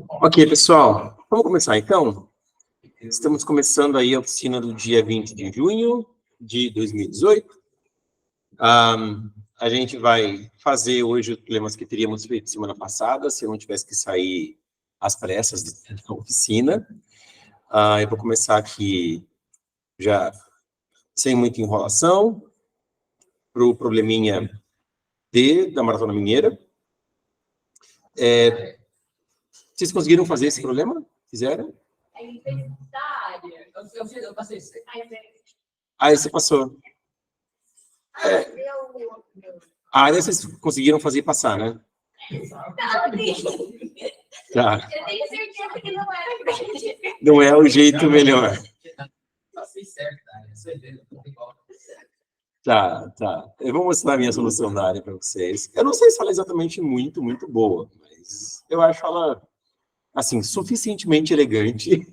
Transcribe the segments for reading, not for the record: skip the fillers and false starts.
Ok, pessoal, vamos começar então? Estamos começando aí a oficina do dia 20 de junho de 2018. A gente vai fazer hoje os problemas que teríamos feito semana passada, se eu não tivesse que sair às pressas da oficina. Eu vou começar aqui já sem muita enrolação, para o probleminha D da Maratona Mineira. Vocês conseguiram fazer esse problema? Fizeram? É universitária. Eu passei isso. Aí você passou. Aí vocês conseguiram fazer e passar, né? Tá. Eu tenho certeza que não era grande. Não é o jeito melhor. Passei certo, você vê, igual. Tá. Eu vou mostrar a minha solução da área para vocês. Eu não sei se ela é exatamente muito boa, mas eu acho ela, assim, suficientemente elegante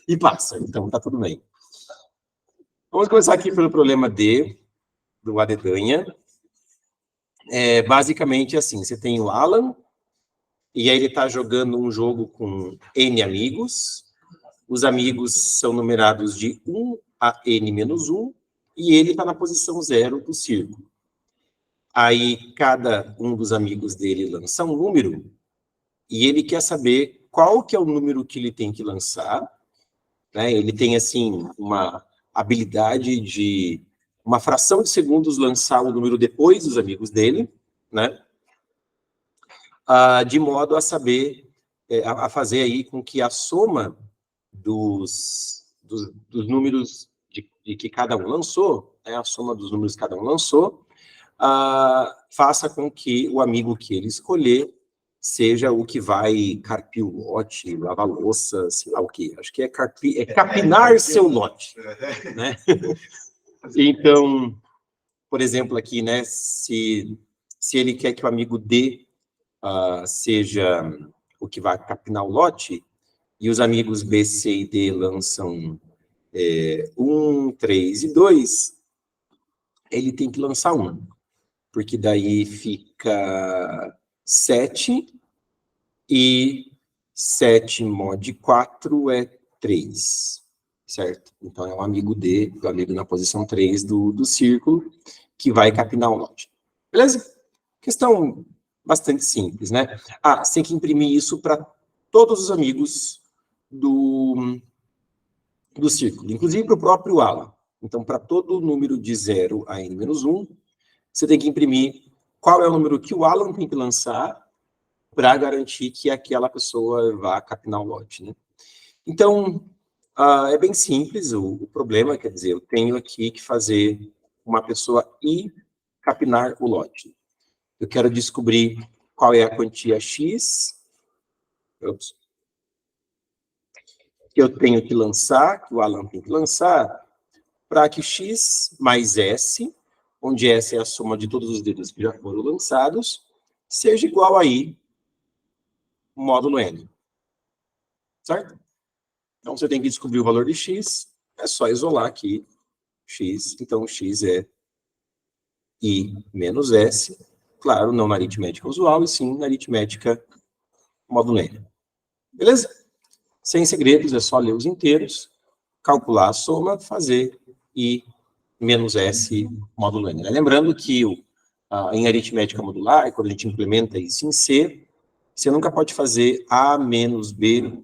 e passa, então tá tudo bem. Vamos começar aqui pelo problema D, do Adedanha. Basicamente assim, você tem o Alan, e aí ele está jogando um jogo com N amigos. Os amigos são numerados de 1 a N-1, e ele está na posição 0 do círculo. Aí, cada um dos amigos dele lança um número, e ele quer saber qual que é o número que ele tem que lançar, né? Ele tem, assim, uma habilidade de, uma fração de segundos, lançar o número depois dos amigos dele, né? De modo a saber, a fazer aí com que a soma dos números de que cada um lançou, né, a soma dos números que cada um lançou, faça com que o amigo que ele escolher seja o que vai carpir o lote, lavar louça, sei lá o quê. Acho que é capinar seu lote, né? Então, por exemplo, aqui, né, se ele quer que o amigo D seja o que vai capinar o lote, e os amigos B, C e D lançam 1, 3 e 2, ele tem que lançar 1, porque daí fica 7, e 7 mod 4 é 3, certo? Então é o amigo D, o amigo na posição 3 do círculo, que vai capinar o lote. Beleza? Questão bastante simples, né? Você tem que imprimir isso para todos os amigos do círculo, inclusive para o próprio Alan. Então, para todo número de 0 a n-1, você tem que imprimir qual é o número que o Alan tem que lançar para garantir que aquela pessoa vá capinar o lote, né? Então, é bem simples o problema, quer dizer, eu tenho aqui que fazer uma pessoa ir capinar o lote. Eu quero descobrir qual é a quantia X. Que eu tenho que lançar, que o Alan tem que lançar, para que X mais S, onde S é a soma de todos os dedos que já foram lançados, seja igual a I, módulo N. Certo? Então, você tem que descobrir o valor de X, é só isolar aqui X. Então, X é I menos S, claro, não na aritmética usual, e sim na aritmética módulo N. Beleza? Sem segredos, é só ler os inteiros, calcular a soma, fazer I menos S módulo N. Lembrando que em aritmética modular, quando a gente implementa isso em C, você nunca pode fazer A menos B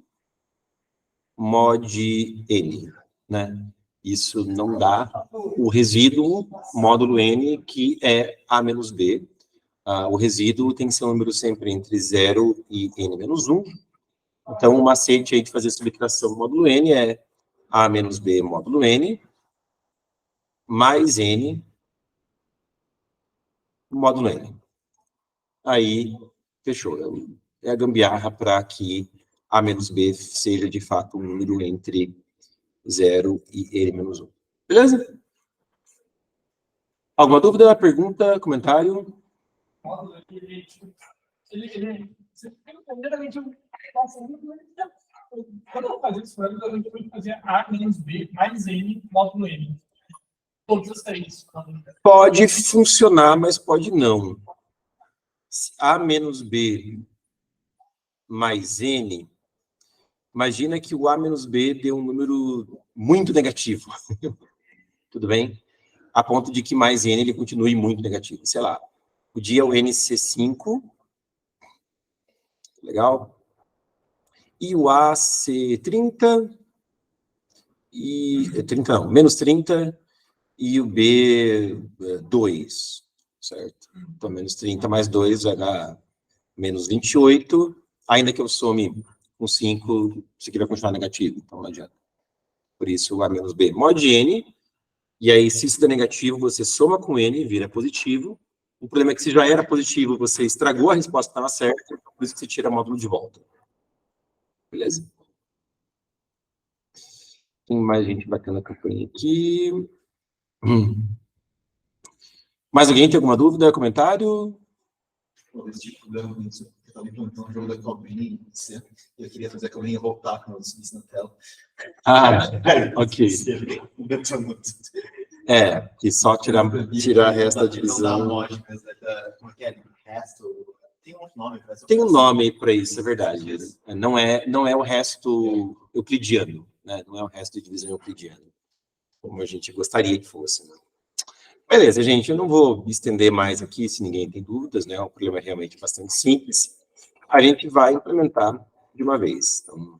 mod N, né? Isso não dá o resíduo módulo N, que é A menos B. O resíduo tem que ser um número sempre entre 0 e N menos 1. Então, o macete aí de fazer subtração módulo N é A menos B módulo N, mais N módulo N. Aí, fechou. É a gambiarra para que A menos B seja, de fato, um número entre 0 e N menos 1. Beleza? Alguma dúvida, pergunta, comentário? Quando eu fazer isso, eu vou fazer A menos B mais N módulo N. Todos os três. Pode funcionar, mas pode não. A menos B mais n, imagina que o a menos b deu um número muito negativo. Tudo bem? A ponto de que mais n ele continue muito negativo. Sei lá, podia o n ser 5, legal? E o a ser 30, e 30 não, menos 30, e o b 2, certo? Então, menos 30 mais 2 vai dar menos 28, ainda que eu some com 5, isso aqui vai continuar negativo, então não adianta. Por isso, o a menos b mod n, e aí, se isso der negativo, você soma com n, vira positivo. O problema é que se já era positivo, você estragou a resposta que estava certa, por isso que você tira o módulo de volta. Beleza? Tem mais gente bacana na campanha aqui. Mais alguém tem alguma dúvida, comentário? Esse tipo de problema com isso, eu estava implantando o jogo da Cobrinha, eu queria fazer a Cobrinha voltar com os bits na tela. Ah, ok. E só tirar o resto da divisão. Como é que é? Resto. Tem um nome para isso. Tem um nome para isso, é verdade. Não é o resto euclidiano, né? Não é o resto de divisão euclidiana, como a gente gostaria que fosse, né? Beleza, gente, eu não vou estender mais aqui, se ninguém tem dúvidas, né? O problema é realmente bastante simples. A gente vai implementar de uma vez. Então,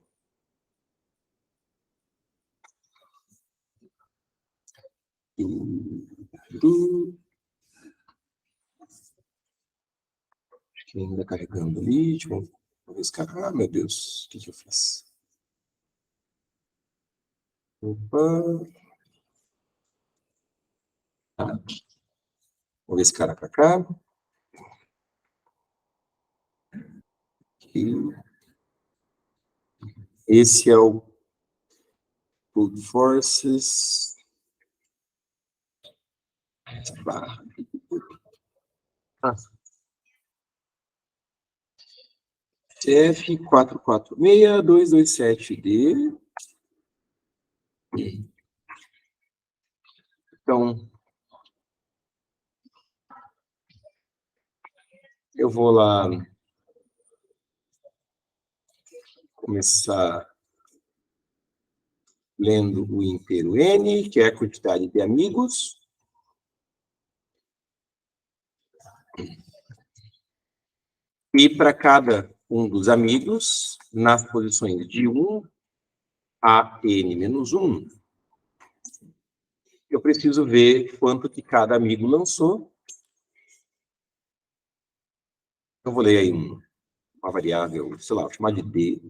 acho que ainda carregando ali. Deixa eu ver esse cara. Ah, meu Deus, o que eu fiz? Opa. Vou ver esse cara para cá. Aqui. Esse é o Brute Forces. Barra. F446227D. Então, eu vou lá começar lendo o inteiro N, que é a quantidade de amigos. E para cada um dos amigos, nas posições de 1 a n menos 1, eu preciso ver quanto que cada amigo lançou. Eu vou ler aí uma variável, sei lá, vou chamar de D.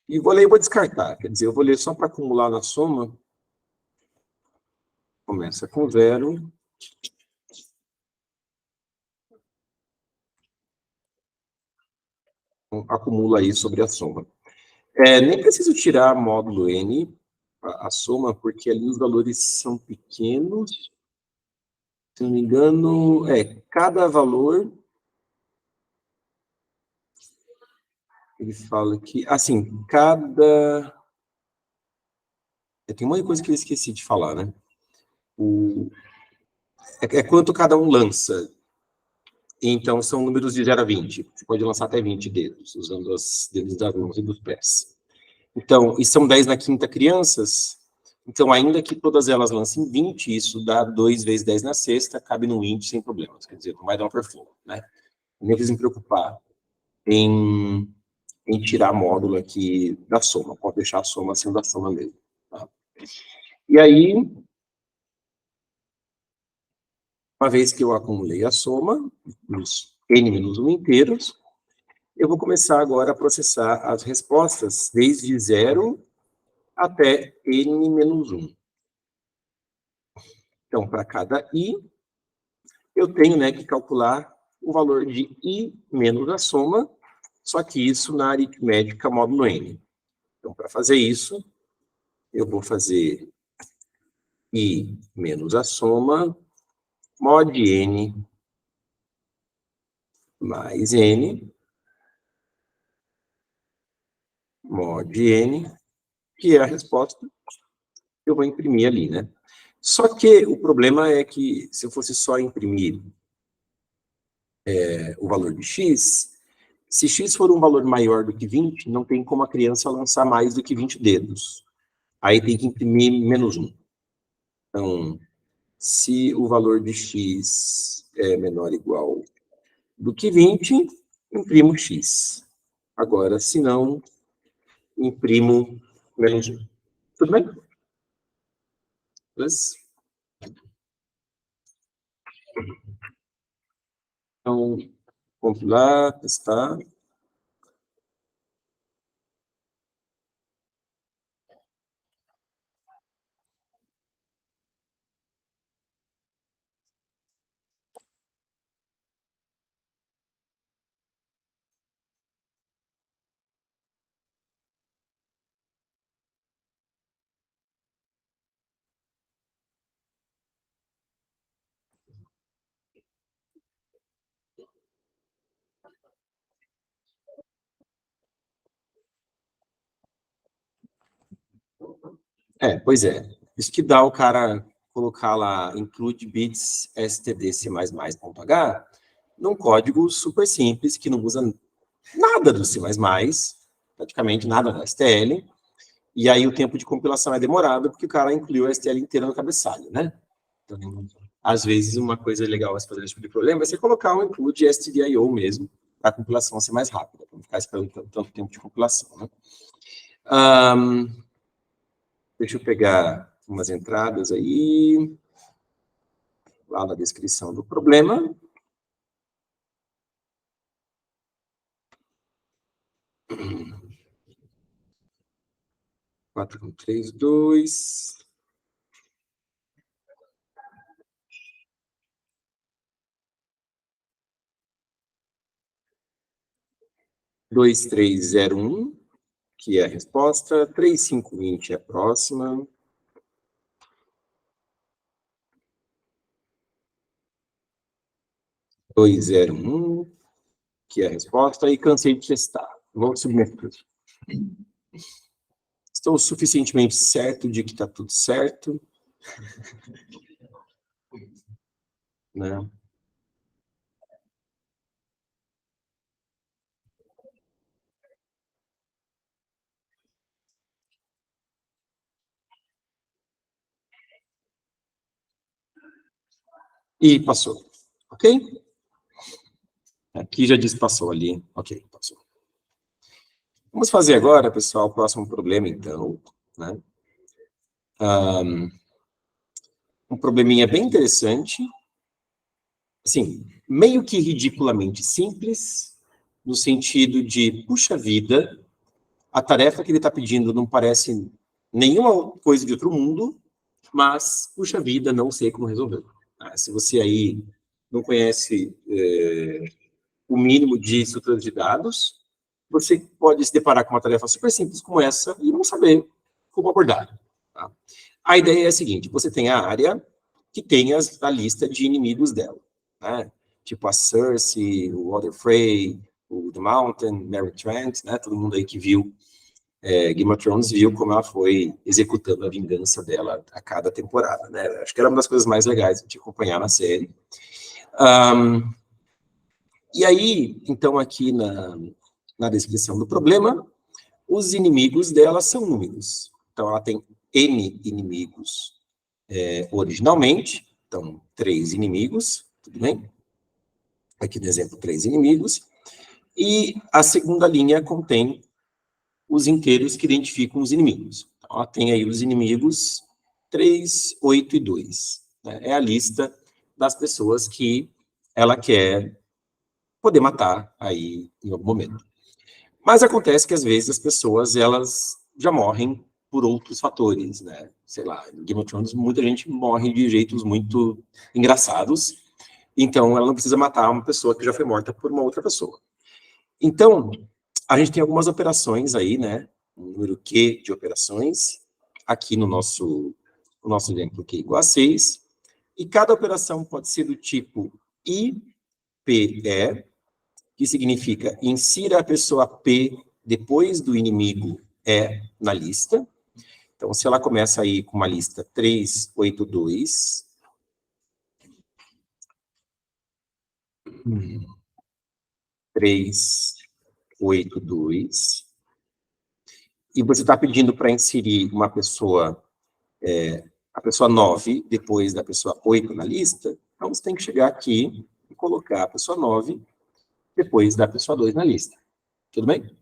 E vou ler e vou descartar. Quer dizer, eu vou ler só para acumular na soma. Começa com 0. Acumula aí sobre a soma. Nem preciso tirar módulo n, a soma, porque ali os valores são pequenos. Se não me engano, cada valor... Ele fala que, assim, cada... Tem uma coisa que eu esqueci de falar, né? É quanto cada um lança. Então, são números de 0 a 20. Você pode lançar até 20 dedos, usando os dedos das mãos e dos pés. Então, e são 10 na quinta crianças. Então, ainda que todas elas lancem 20, isso dá 2 vezes 10 na sexta, cabe no int sem problemas. Quer dizer, não vai dar um overflow, né? Nem preciso me preocupar em tirar módulo aqui da soma. Pode deixar a soma sendo a soma mesmo. Tá? E aí, uma vez que eu acumulei a soma, os n-1 inteiros, eu vou começar agora a processar as respostas desde 0 até n-1. Então, para cada i, eu tenho, né, que calcular o valor de i menos a soma, só que isso na aritmética módulo n. Então, para fazer isso, eu vou fazer i menos a soma mod n mais n mod n, que é a resposta que eu vou imprimir ali, né? Só que o problema é que, se eu fosse só imprimir o valor de x, se x for um valor maior do que 20, não tem como a criança lançar mais do que 20 dedos. Aí tem que imprimir menos 1. Então, se o valor de x é menor ou igual do que 20, imprimo x. Agora, se não, imprimo menos 1. Tudo bem? Beleza? Então, compilar, testar. Pois é. Isso que dá o cara colocar lá include bits std++.h num código super simples que não usa nada do C++, praticamente nada da STL, e aí o tempo de compilação é demorado porque o cara incluiu a STL inteira no cabeçalho, né? Então, às vezes, uma coisa legal a se fazer esse tipo de problema é você colocar um include stdio mesmo, para a compilação ser mais rápida, para não ficar esperando tanto tempo de compilação, né? Deixa eu pegar umas entradas aí, lá na descrição do problema. Quatro com 3, 2. Dois, 3, 0, 1, que é a resposta. 3, 5, 20 é a próxima. 2, 0, 1, que é a resposta. E cansei de testar. Vou submeter. Estou suficientemente certo de que está tudo certo. Né? E passou. Ok? Aqui já diz passou ali. Ok, passou. Vamos fazer agora, pessoal, o próximo problema, então. Né? Um probleminha bem interessante. Assim, meio que ridiculamente simples, no sentido de, puxa vida, a tarefa que ele está pedindo não parece nenhuma coisa de outro mundo, mas, puxa vida, não sei como resolver. Se você aí não conhece o mínimo de estruturas de dados, você pode se deparar com uma tarefa super simples como essa e não saber como abordar. Tá? A ideia é a seguinte, você tem a área que tem a lista de inimigos dela, né? Tipo a Cersei, o Walder Frey, o The Mountain, Merry Trent, né? Todo mundo aí que viu Game of Thrones viu como ela foi executando a vingança dela a cada temporada, né? Acho que era uma das coisas mais legais de acompanhar na série. E aí, então, aqui na descrição do problema, os inimigos dela são números. Então, ela tem N inimigos originalmente, então, 3 inimigos, tudo bem? Aqui no exemplo, 3 inimigos. E a segunda linha contém os inteiros que identificam os inimigos. Então, ela tem aí os inimigos 3, 8 e 2. Né? É a lista das pessoas que ela quer poder matar aí em algum momento. Mas acontece que, às vezes, as pessoas, elas já morrem por outros fatores, né? Sei lá, em Game of Thrones, muita gente morre de jeitos muito engraçados, então ela não precisa matar uma pessoa que já foi morta por uma outra pessoa. Então, a gente tem algumas operações aí, né? Um número Q de operações, aqui no nosso exemplo Q igual a 6, e cada operação pode ser do tipo IPE, que significa insira a pessoa P depois do inimigo E na lista. Então, se ela começa aí com uma lista 3, 8, 2... 3, 8, 2. E você está pedindo para inserir uma pessoa, a pessoa 9, depois da pessoa 8 na lista. Então, você tem que chegar aqui e colocar a pessoa 9, depois da pessoa 2 na lista. Tudo bem?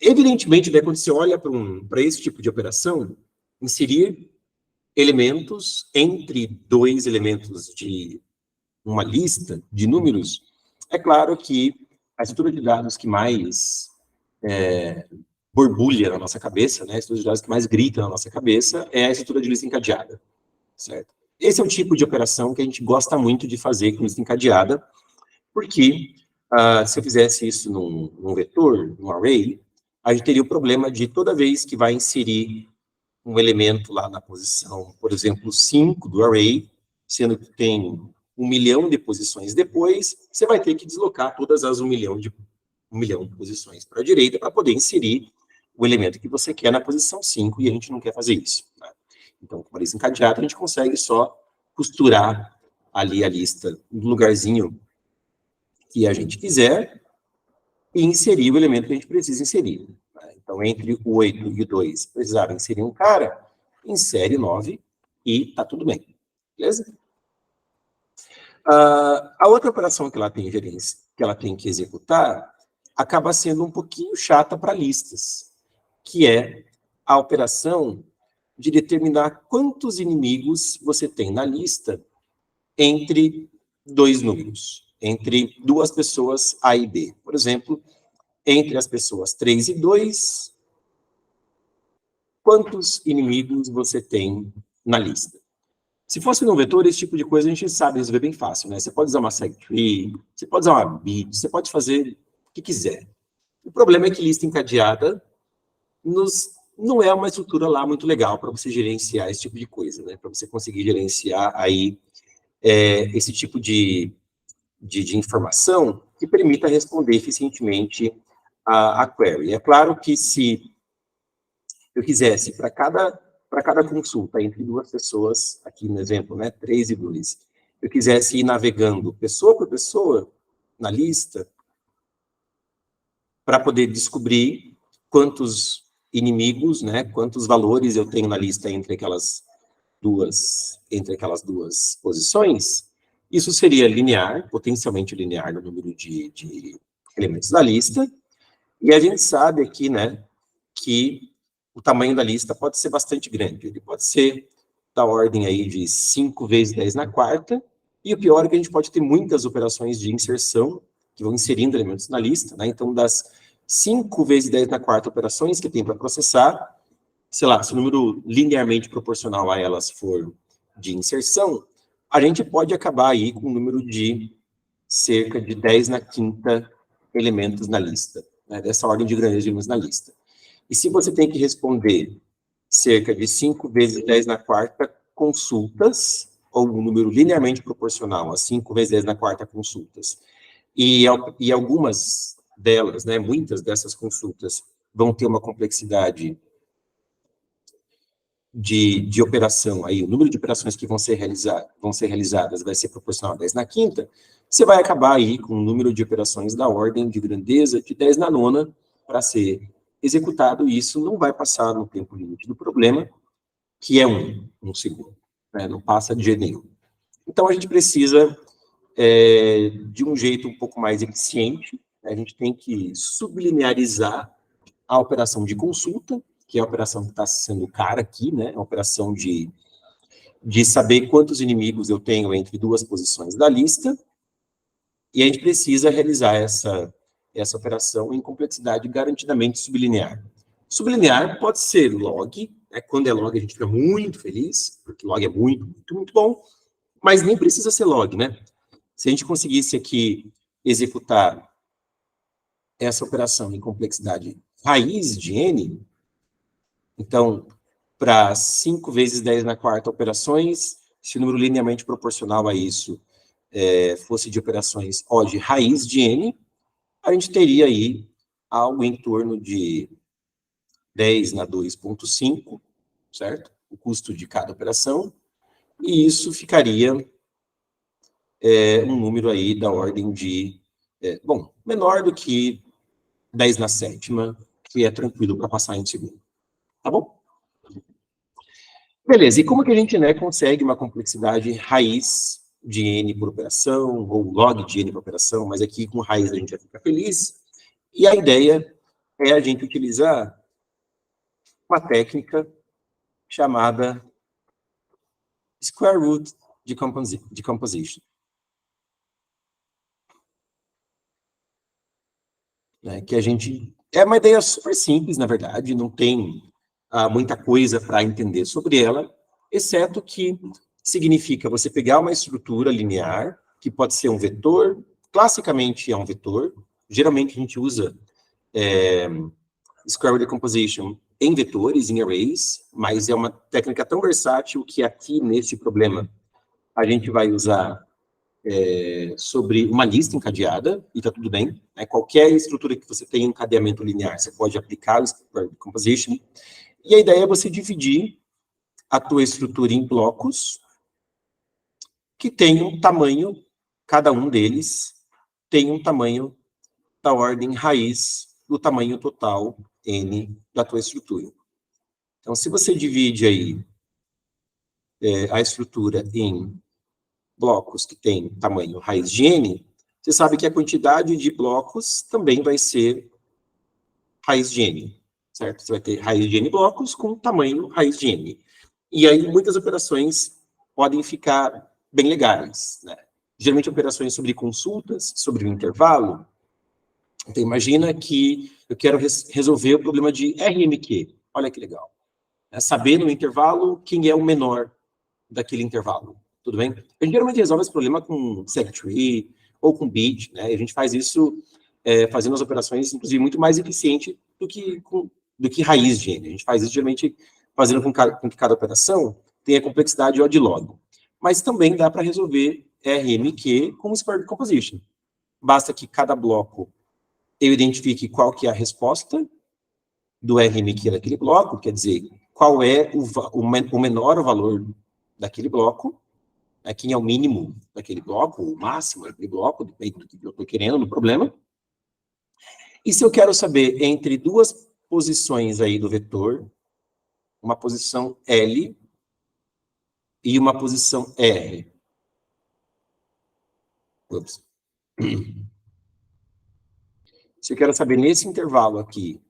Evidentemente, daí, quando você olha para esse tipo de operação, inserir elementos entre dois elementos de uma lista de números, é claro que a estrutura de dados que mais borbulha na nossa cabeça, né, a estrutura de dados que mais grita na nossa cabeça, é a estrutura de lista encadeada, certo? Esse é o tipo de operação que a gente gosta muito de fazer com lista encadeada, porque se eu fizesse isso num vetor, num array, a gente teria o problema de toda vez que vai inserir um elemento lá na posição, por exemplo, 5 do array, sendo que tem 1 milhão de posições depois, você vai ter que deslocar todas as 1 milhão de posições para a direita para poder inserir o elemento que você quer na posição 5, e a gente não quer fazer isso. Né? Então, com a lista encadeada, a gente consegue só costurar ali a lista no lugarzinho que a gente quiser e inserir o elemento que a gente precisa inserir. Né? Então, entre o 8 e o 2, precisava inserir um cara, insere 9 e tá tudo bem. Beleza? A outra operação que ela tem que executar acaba sendo um pouquinho chata para listas, que é a operação de determinar quantos inimigos você tem na lista entre dois números, entre duas pessoas A e B. Por exemplo, entre as pessoas 3 e 2, quantos inimigos você tem na lista? Se fosse num vetor, esse tipo de coisa a gente sabe resolver bem fácil, né? Você pode usar uma segtree, você pode usar uma bit, você pode fazer o que quiser. O problema é que lista encadeada não é uma estrutura lá muito legal para você gerenciar esse tipo de coisa, né? Para você conseguir gerenciar aí esse tipo de informação que permita responder eficientemente a query. É claro que se eu quisesse, para cada consulta entre duas pessoas, aqui no exemplo, né, 3 e 2, eu quisesse ir navegando pessoa por pessoa na lista, para poder descobrir quantos inimigos, né, quantos valores eu tenho na lista entre aquelas duas posições, isso seria linear, potencialmente linear no número de elementos da lista, e a gente sabe aqui, né, que o tamanho da lista pode ser bastante grande. Ele pode ser da ordem aí de 5 vezes 10 na quarta, e o pior é que a gente pode ter muitas operações de inserção, que vão inserindo elementos na lista, né? Então, das 5 vezes 10 na quarta operações que tem para processar, sei lá, se o número linearmente proporcional a elas for de inserção, a gente pode acabar aí com um número de cerca de 10 na quinta elementos na lista, né? Dessa ordem de grandeza de elementos na lista. E se você tem que responder cerca de 5 vezes 10 na quarta consultas, ou um número linearmente proporcional a 5 vezes 10 na quarta consultas, e algumas delas, né, muitas dessas consultas, vão ter uma complexidade de operação, aí o número de operações que vão ser realizadas vai ser proporcional a 10 na quinta, você vai acabar aí com um número de operações da ordem de grandeza de 10 na nona para ser executado, e isso não vai passar no tempo limite do problema, que é um segundo, né? Não passa de jeito nenhum. Então, a gente precisa de um jeito um pouco mais eficiente, né? A gente tem que sublinearizar a operação de consulta, que é a operação que está sendo cara aqui, né? A operação de saber quantos inimigos eu tenho entre duas posições da lista, e a gente precisa realizar essa operação em complexidade garantidamente sublinear. Sublinear pode ser log, né? Quando é log a gente fica muito feliz, porque log é muito, muito, muito bom, mas nem precisa ser log, né? Se a gente conseguisse aqui executar essa operação em complexidade raiz de n, então, para 5 vezes 10 na quarta operações, se o número linearmente proporcional a isso fosse de operações O de raiz de n, a gente teria aí algo em torno de 10 na 2,5, certo? O custo de cada operação, e isso ficaria um número aí da ordem de bom, menor do que 10⁷, que é tranquilo para passar em segundo. Tá bom? Beleza, e como que a gente, né, consegue uma complexidade raiz de n por operação, ou log de n por operação, mas aqui com raiz a gente já fica feliz. E a ideia é a gente utilizar uma técnica chamada square root decomposition. Que a gente... É uma ideia super simples, na verdade, não tem muita coisa para entender sobre ela, exceto que significa você pegar uma estrutura linear, que pode ser um vetor, classicamente é um vetor, geralmente a gente usa square root decomposition em vetores, em arrays, mas é uma técnica tão versátil que aqui, nesse problema, a gente vai usar sobre uma lista encadeada, e está tudo bem. Qualquer estrutura que você tenha encadeamento linear, você pode aplicar o square root decomposition, e a ideia é você dividir a tua estrutura em blocos que tenham tamanho, cada um deles tem um tamanho da ordem raiz do tamanho total n da tua estrutura. Então, se você divide aí a estrutura em blocos que tem tamanho raiz de n, você sabe que a quantidade de blocos também vai ser raiz de n, certo? Você vai ter raiz de n blocos com tamanho raiz de n. E aí, muitas operações podem ficar bem legais, né? Geralmente, operações sobre consultas, sobre o intervalo. Então, imagina que eu quero resolver o problema de RMQ. Olha que legal. Saber no intervalo quem é o menor daquele intervalo. Tudo bem? A gente geralmente resolve esse problema com SegTree ou com bit, né? A gente faz isso fazendo as operações, inclusive, muito mais eficiente do que raiz de n. A gente faz isso, geralmente, fazendo com que cada operação tenha complexidade odd log. Mas também dá para resolver RMQ com square root decomposition. Basta que cada bloco eu identifique qual que é a resposta do RMQ daquele bloco, quer dizer, qual é o menor valor daquele bloco, quem é o mínimo daquele bloco, o máximo daquele bloco, depende do que eu estou querendo no problema. E se eu quero saber entre duas posições aí do vetor, uma posição L e uma posição R. Ups. Se eu quero saber nesse intervalo aqui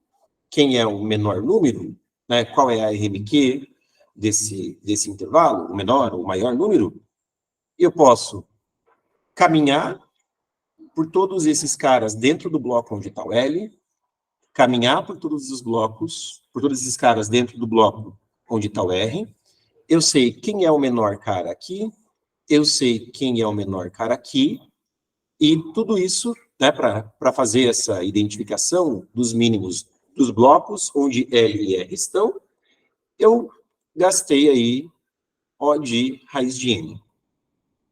quem é o menor número, né, qual é a RMQ desse intervalo, o menor ou o maior número, eu posso caminhar por todos esses caras dentro do bloco onde está o L, caminhar por todos os blocos, por todos esses caras dentro do bloco onde está o R, eu sei quem é o menor cara aqui, eu sei quem é o menor cara aqui, e tudo isso, né, para fazer essa identificação dos mínimos dos blocos onde L e R estão, eu gastei aí O de raiz de n.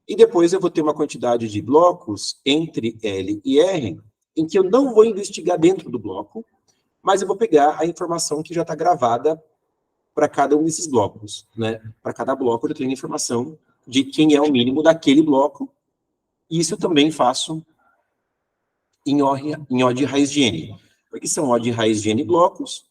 E depois eu vou ter uma quantidade de blocos entre L e R, em que eu não vou investigar dentro do bloco, mas eu vou pegar a informação que já está gravada para cada um desses blocos, né? Para cada bloco eu tenho a informação de quem é o mínimo daquele bloco, e isso eu também faço em O de raiz de n, porque são O de raiz de n blocos,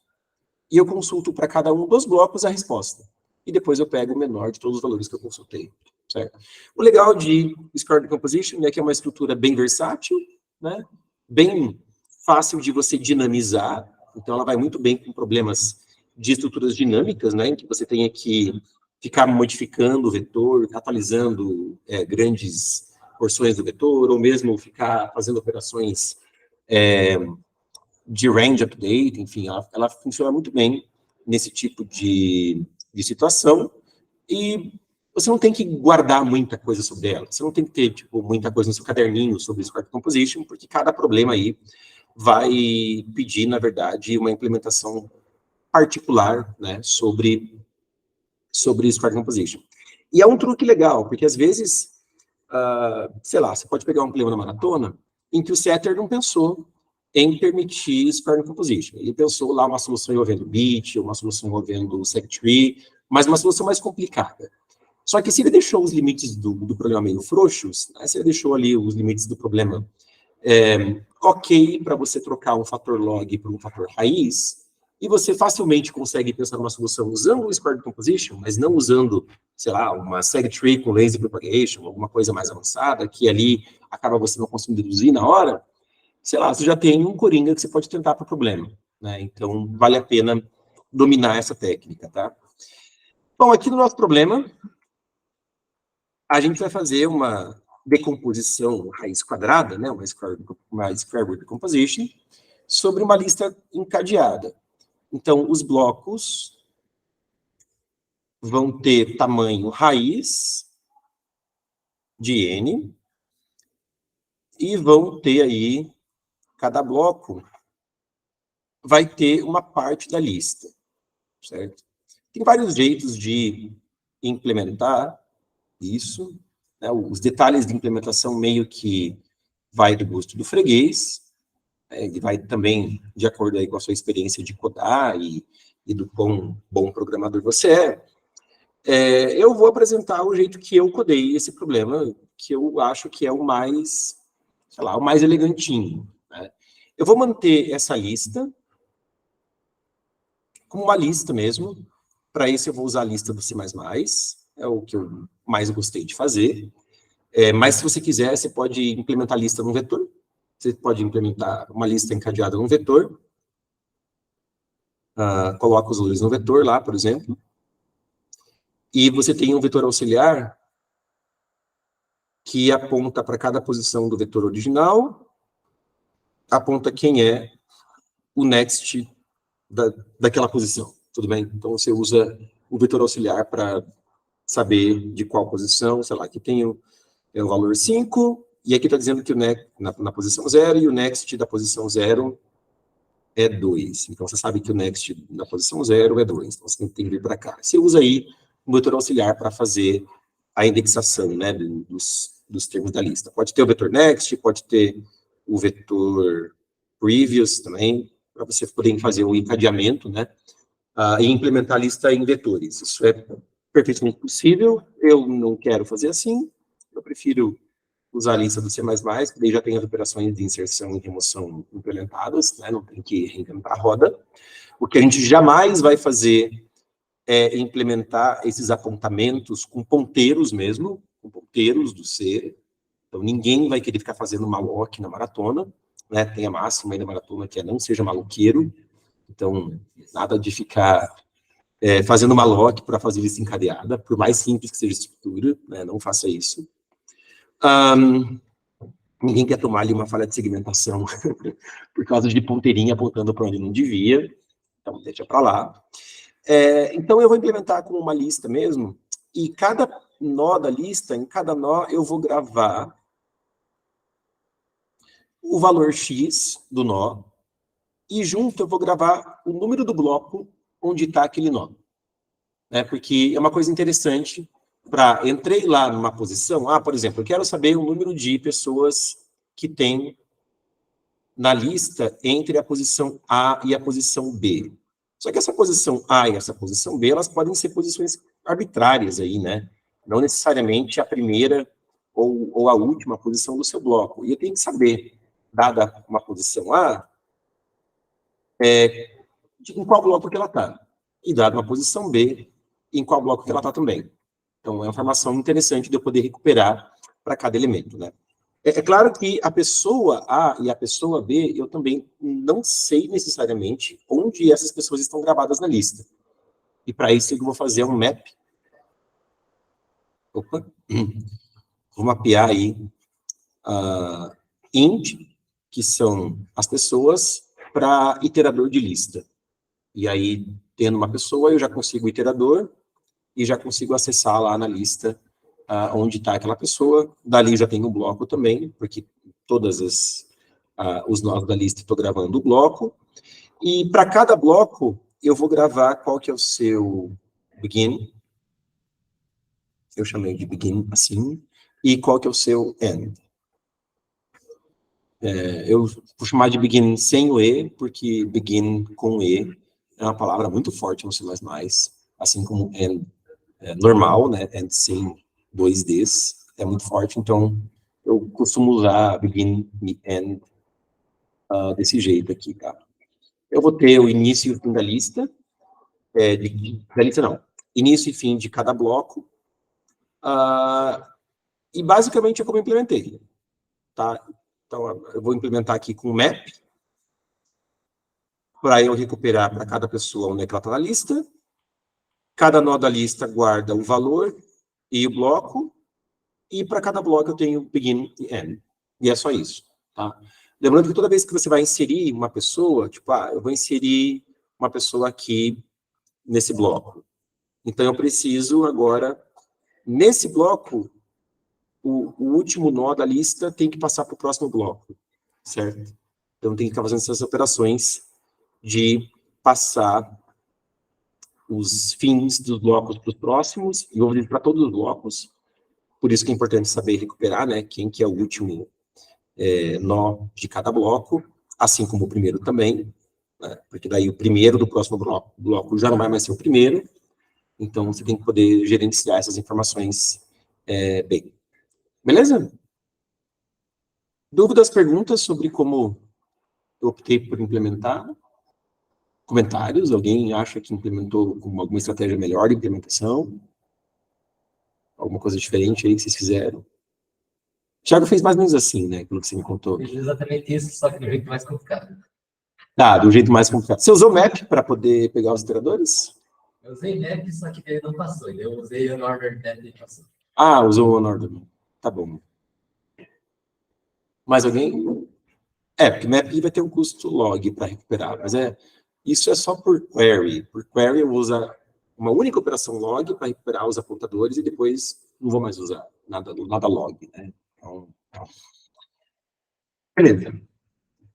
e eu consulto para cada um dos blocos a resposta. E depois eu pego o menor de todos os valores que eu consultei, certo? O legal de square root decomposition é que é uma estrutura bem versátil, né? Bem fácil de você dinamizar, então ela vai muito bem com problemas de estruturas dinâmicas, né? Em que você tenha que ficar modificando o vetor, atualizando grandes porções do vetor, ou mesmo ficar fazendo operações de range update, enfim, ela funciona muito bem nesse tipo de situação, e você não tem que guardar muita coisa sobre ela, você não tem que ter, tipo, muita coisa no seu caderninho sobre square root decomposition, porque cada problema aí vai pedir, na verdade, uma implementação particular, né, sobre square root decomposition. E é um truque legal, porque às vezes, sei lá, você pode pegar um problema na maratona em que o setter não pensou em permitir square root decomposition. Ele pensou lá uma solução envolvendo bit, uma solução envolvendo SegTree, mas uma solução mais complicada. Só que se ele deixou os limites do problema meio frouxos, né, se ele deixou ali os limites do problema ok para você trocar um fator log por um fator raiz, e você facilmente consegue pensar numa solução usando o square decomposition, mas não usando, sei lá, uma segtree com lazy propagation, alguma coisa mais avançada, que ali acaba você não conseguindo deduzir na hora, sei lá, você já tem um coringa que você pode tentar para o problema, né? Então, vale a pena dominar essa técnica, tá? Bom, aqui no nosso problema, a gente vai fazer uma decomposição raiz quadrada, né? Uma square root decomposition, sobre uma lista encadeada. Então, os blocos vão ter tamanho raiz de n, e vão ter aí, cada bloco vai ter uma parte da lista, certo? Tem vários jeitos de implementar isso, né? Os detalhes de implementação meio que vai do gosto do freguês, e vai também de acordo aí com a sua experiência de codar e do quão bom programador você é. Eu vou apresentar o jeito que eu codei esse problema, que eu acho que é o mais, sei lá, o mais elegantinho, né? Eu vou manter essa lista como uma lista mesmo. Para isso eu vou usar a lista do C++, é o que eu mais gostei de fazer. Mas se você quiser, você pode implementar a lista num vetor. Você pode implementar uma lista encadeada num vetor. Coloca os valores no vetor lá, por exemplo. E você tem um vetor auxiliar que aponta para cada posição do vetor original, aponta quem é o next daquela posição, tudo bem? Então, você usa o vetor auxiliar para saber de qual posição, sei lá, aqui tem o valor 5, e aqui está dizendo que o next na posição 0, e o next da posição 0 é 2. Então, você sabe que o next na posição 0 é 2. Então, você tem que vir para cá. Você usa aí o vetor auxiliar para fazer a indexação, né, dos termos da lista. Pode ter o vetor next, pode ter o vetor previous também, para você poder fazer o encadeamento, né, e implementar a lista em vetores. Isso é perfeitamente possível. Eu não quero fazer assim. Eu prefiro usar a lista do C++, que daí já tem as operações de inserção e remoção implementadas, né? Não tem que reinventar a roda. O que a gente jamais vai fazer é implementar esses apontamentos com ponteiros mesmo, com ponteiros do C. Então, ninguém vai querer ficar fazendo malloc na maratona, né? Tem a máxima aí da maratona que é não seja maloqueiro. Então, nada de ficar fazendo malloc para fazer lista encadeada, por mais simples que seja a estrutura, né? Não faça isso. Ninguém quer tomar ali uma falha de segmentação por causa de ponteirinha apontando para onde não devia, então deixa para lá. Então eu vou implementar com uma lista mesmo, e cada nó da lista, em cada nó eu vou gravar o valor X do nó, e junto eu vou gravar o número do bloco onde está aquele nó. Porque é uma coisa interessante. Entrei lá numa posição, por exemplo, eu quero saber o número de pessoas que tem na lista entre a posição A e a posição B. Só que essa posição A e essa posição B, elas podem ser posições arbitrárias aí, né? Não necessariamente a primeira ou a última posição do seu bloco. E eu tenho que saber, dada uma posição A, em qual bloco que ela está. E dada uma posição B, em qual bloco que ela está também. Então, é uma informação interessante de eu poder recuperar para cada elemento, né? É claro que a pessoa A e a pessoa B, eu também não sei necessariamente onde essas pessoas estão gravadas na lista. E para isso eu vou fazer um map. Vou mapear aí int, que são as pessoas, para iterador de lista. E aí, tendo uma pessoa, eu já consigo o iterador, e já consigo acessar lá na lista onde está aquela pessoa. Dali já tem um bloco também, porque todas os nós da lista estou gravando o bloco. E para cada bloco, eu vou gravar qual que é o seu begin. Eu chamei de begin assim. E qual que é o seu end. Eu vou chamar de begin sem o E, porque begin com E é uma palavra muito forte no C++, assim como end normal, né? End sem 2Ds, é muito forte, então eu costumo usar begin e end desse jeito aqui, tá? Eu vou ter o início e o fim da lista, da lista não, início e fim de cada bloco, e basicamente é como eu implementei, tá? Então, eu vou implementar aqui com o map, para eu recuperar para cada pessoa onde é que ela está na lista. Cada nó da lista guarda o valor e o bloco, e para cada bloco eu tenho begin e end. E é só isso, tá? Lembrando que toda vez que você vai inserir uma pessoa, tipo, eu vou inserir uma pessoa aqui nesse bloco. Então, eu preciso agora, nesse bloco, o último nó da lista tem que passar para o próximo bloco, certo? Então, tem que ficar fazendo essas operações de passar os fins dos blocos para os próximos, e vou dizer para todos os blocos. Por isso que é importante saber recuperar, né, quem que é o último nó de cada bloco, assim como o primeiro também, né, porque daí o primeiro do próximo bloco já não vai mais ser o primeiro, então você tem que poder gerenciar essas informações bem. Beleza? Dúvidas, perguntas sobre como eu optei por implementar? Comentários? Alguém acha que implementou com alguma estratégia melhor de implementação? Alguma coisa diferente aí que vocês fizeram? O Thiago fez mais ou menos assim, né? Pelo que você me contou. Fiz exatamente isso, só que do jeito mais complicado. Tá, do jeito mais complicado. Você usou o map para poder pegar os iteradores? Eu usei map, só que ele não passou. Eu usei o order map e passou. Usou o Unorder. Tá bom. Mais alguém? Porque map vai ter um custo log para recuperar, mas isso é só por query. Por query eu vou usar uma única operação log para recuperar os apontadores e depois não vou mais usar nada log, né? Então, beleza.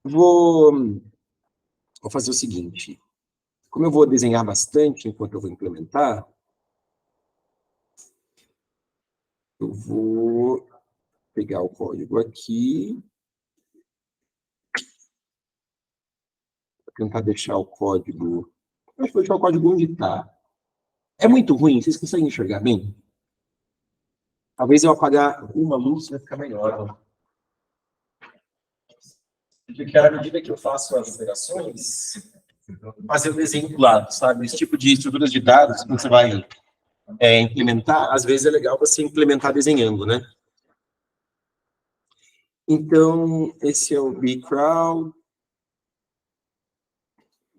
Vou fazer o seguinte. Como eu vou desenhar bastante enquanto eu vou implementar, eu vou pegar o código aqui, tentar deixar o código... Acho que vou deixar o código onde está. É muito ruim, vocês conseguem enxergar bem? Talvez eu apagar uma luz vai ficar melhor. Porque à medida que eu faço as operações, fazer o desenho do lado, sabe? Esse tipo de estruturas de dados que você vai implementar, às vezes é legal você implementar desenhando, né? Então, esse é o bcrowd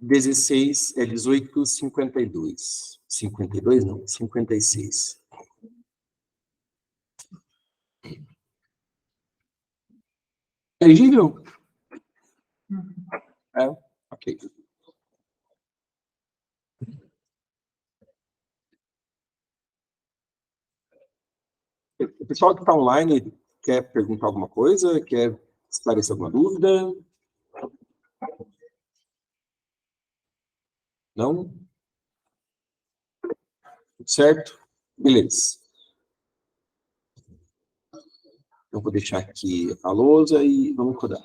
1852. 52 não, 56. É legível? Ok. O pessoal que está online quer perguntar alguma coisa? Quer esclarecer alguma dúvida? Não? Tudo certo? Beleza. Eu vou deixar aqui a lousa e vamos rodar.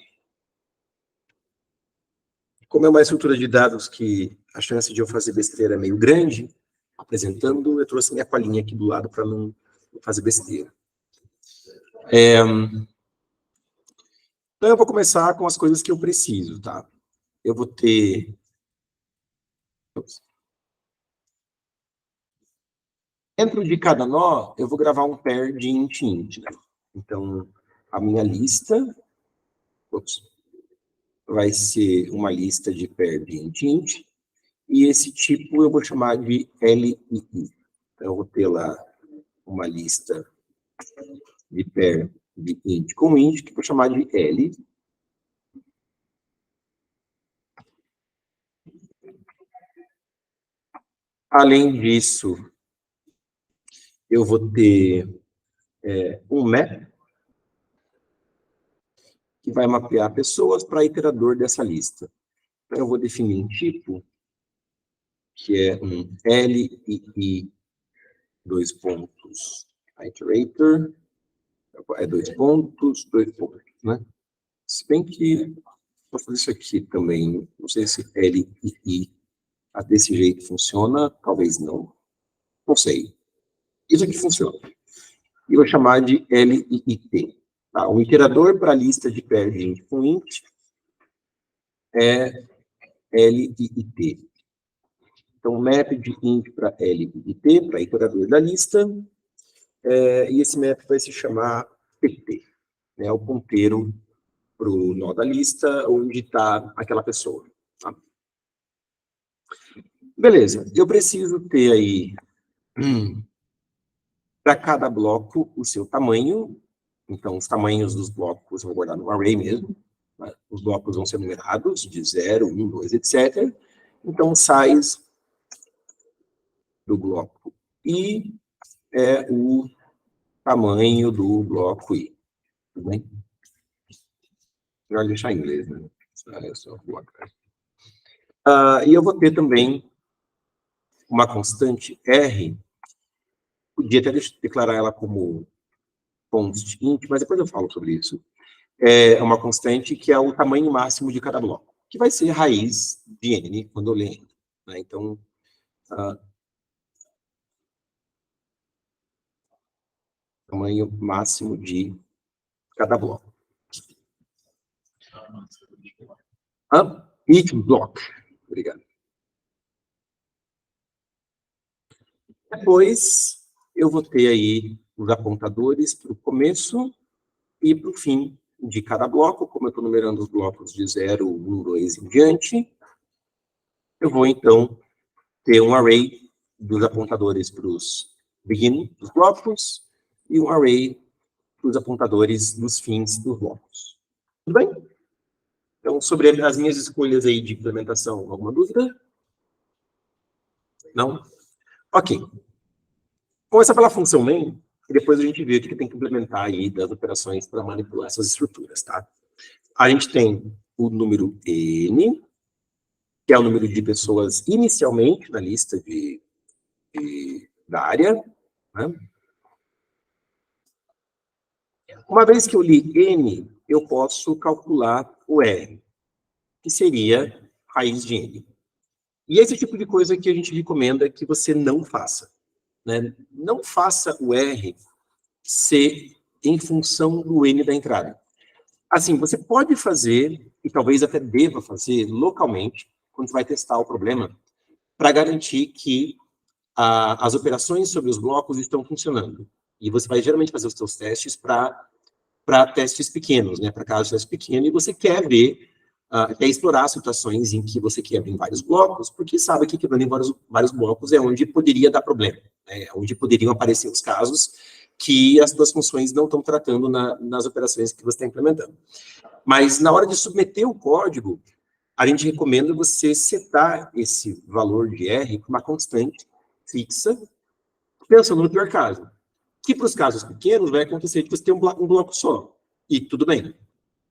Como é uma estrutura de dados que a chance de eu fazer besteira é meio grande, apresentando, eu trouxe minha palhinha aqui do lado para não fazer besteira. Então, eu vou começar com as coisas que eu preciso, tá? Eu vou ter... Dentro de cada nó, eu vou gravar um pair de int, né? Então, a minha lista vai ser uma lista de pair de int, e esse tipo eu vou chamar de LII. Então, eu vou ter lá uma lista de pair de int com int, que eu vou chamar de L. Além disso, eu vou ter um map, que vai mapear pessoas para iterador dessa lista. Então, eu vou definir um tipo, que é um LII, dois pontos, iterator, dois pontos, né? Se bem que, vou fazer isso aqui também, não sei se LII desse jeito funciona, talvez não, não sei. Isso aqui funciona. E vou chamar de LIIT. Tá, o iterador para a lista de pair de int com int é L e IT. Então, map de int para L e IT, para iterador da lista, e esse map vai se chamar PT, né, o ponteiro para o nó da lista, onde está aquela pessoa. Tá? Beleza, eu preciso ter aí, para cada bloco, o seu tamanho. Então, os tamanhos dos blocos eu vou guardar no array mesmo. Né? Os blocos vão ser numerados, de 0, 1, 2, etc. Então, o size do bloco I é o tamanho do bloco I. Tudo bem? Melhor deixar em inglês, né? E eu vou ter também uma constante R. Podia até declarar ela como const int, mas depois eu falo sobre isso. É uma constante que é o tamanho máximo de cada bloco, que vai ser raiz de n quando eu ler n. Né? Então, tamanho máximo de cada bloco. Each block. Obrigado. Depois, eu vou ter aí os apontadores para o começo e para o fim de cada bloco. Como eu estou numerando os blocos de 0, 1, 2 em diante, eu vou, então, ter um array dos apontadores para os begin dos blocos e um array para os apontadores dos fins dos blocos. Tudo bem? Então, sobre as minhas escolhas aí de implementação, alguma dúvida? Não? Ok. Começa pela função main, e depois a gente vê o que tem que implementar aí das operações para manipular essas estruturas, tá? A gente tem o número n, que é o número de pessoas inicialmente na lista da área. Né? Uma vez que eu li n, eu posso calcular o r, que seria raiz de n. E esse tipo de coisa que a gente recomenda que você não faça. Né? Não faça o R ser em função do N da entrada. Assim, você pode fazer, e talvez até deva fazer localmente, quando você vai testar o problema, para garantir que as operações sobre os blocos estão funcionando. E você vai geralmente fazer os seus testes para testes pequenos, né? Para casos de testes pequenos, e você quer ver, quer explorar situações em que você quebra em vários blocos, porque sabe que quebrando em vários blocos é onde poderia dar problema, né? Onde poderiam aparecer os casos que as suas funções não estão tratando nas operações que você está implementando. Mas na hora de submeter o código, a gente recomenda você setar esse valor de R para uma constante fixa, pensando no pior caso. Que para os casos pequenos vai acontecer de você ter um bloco só. E tudo bem.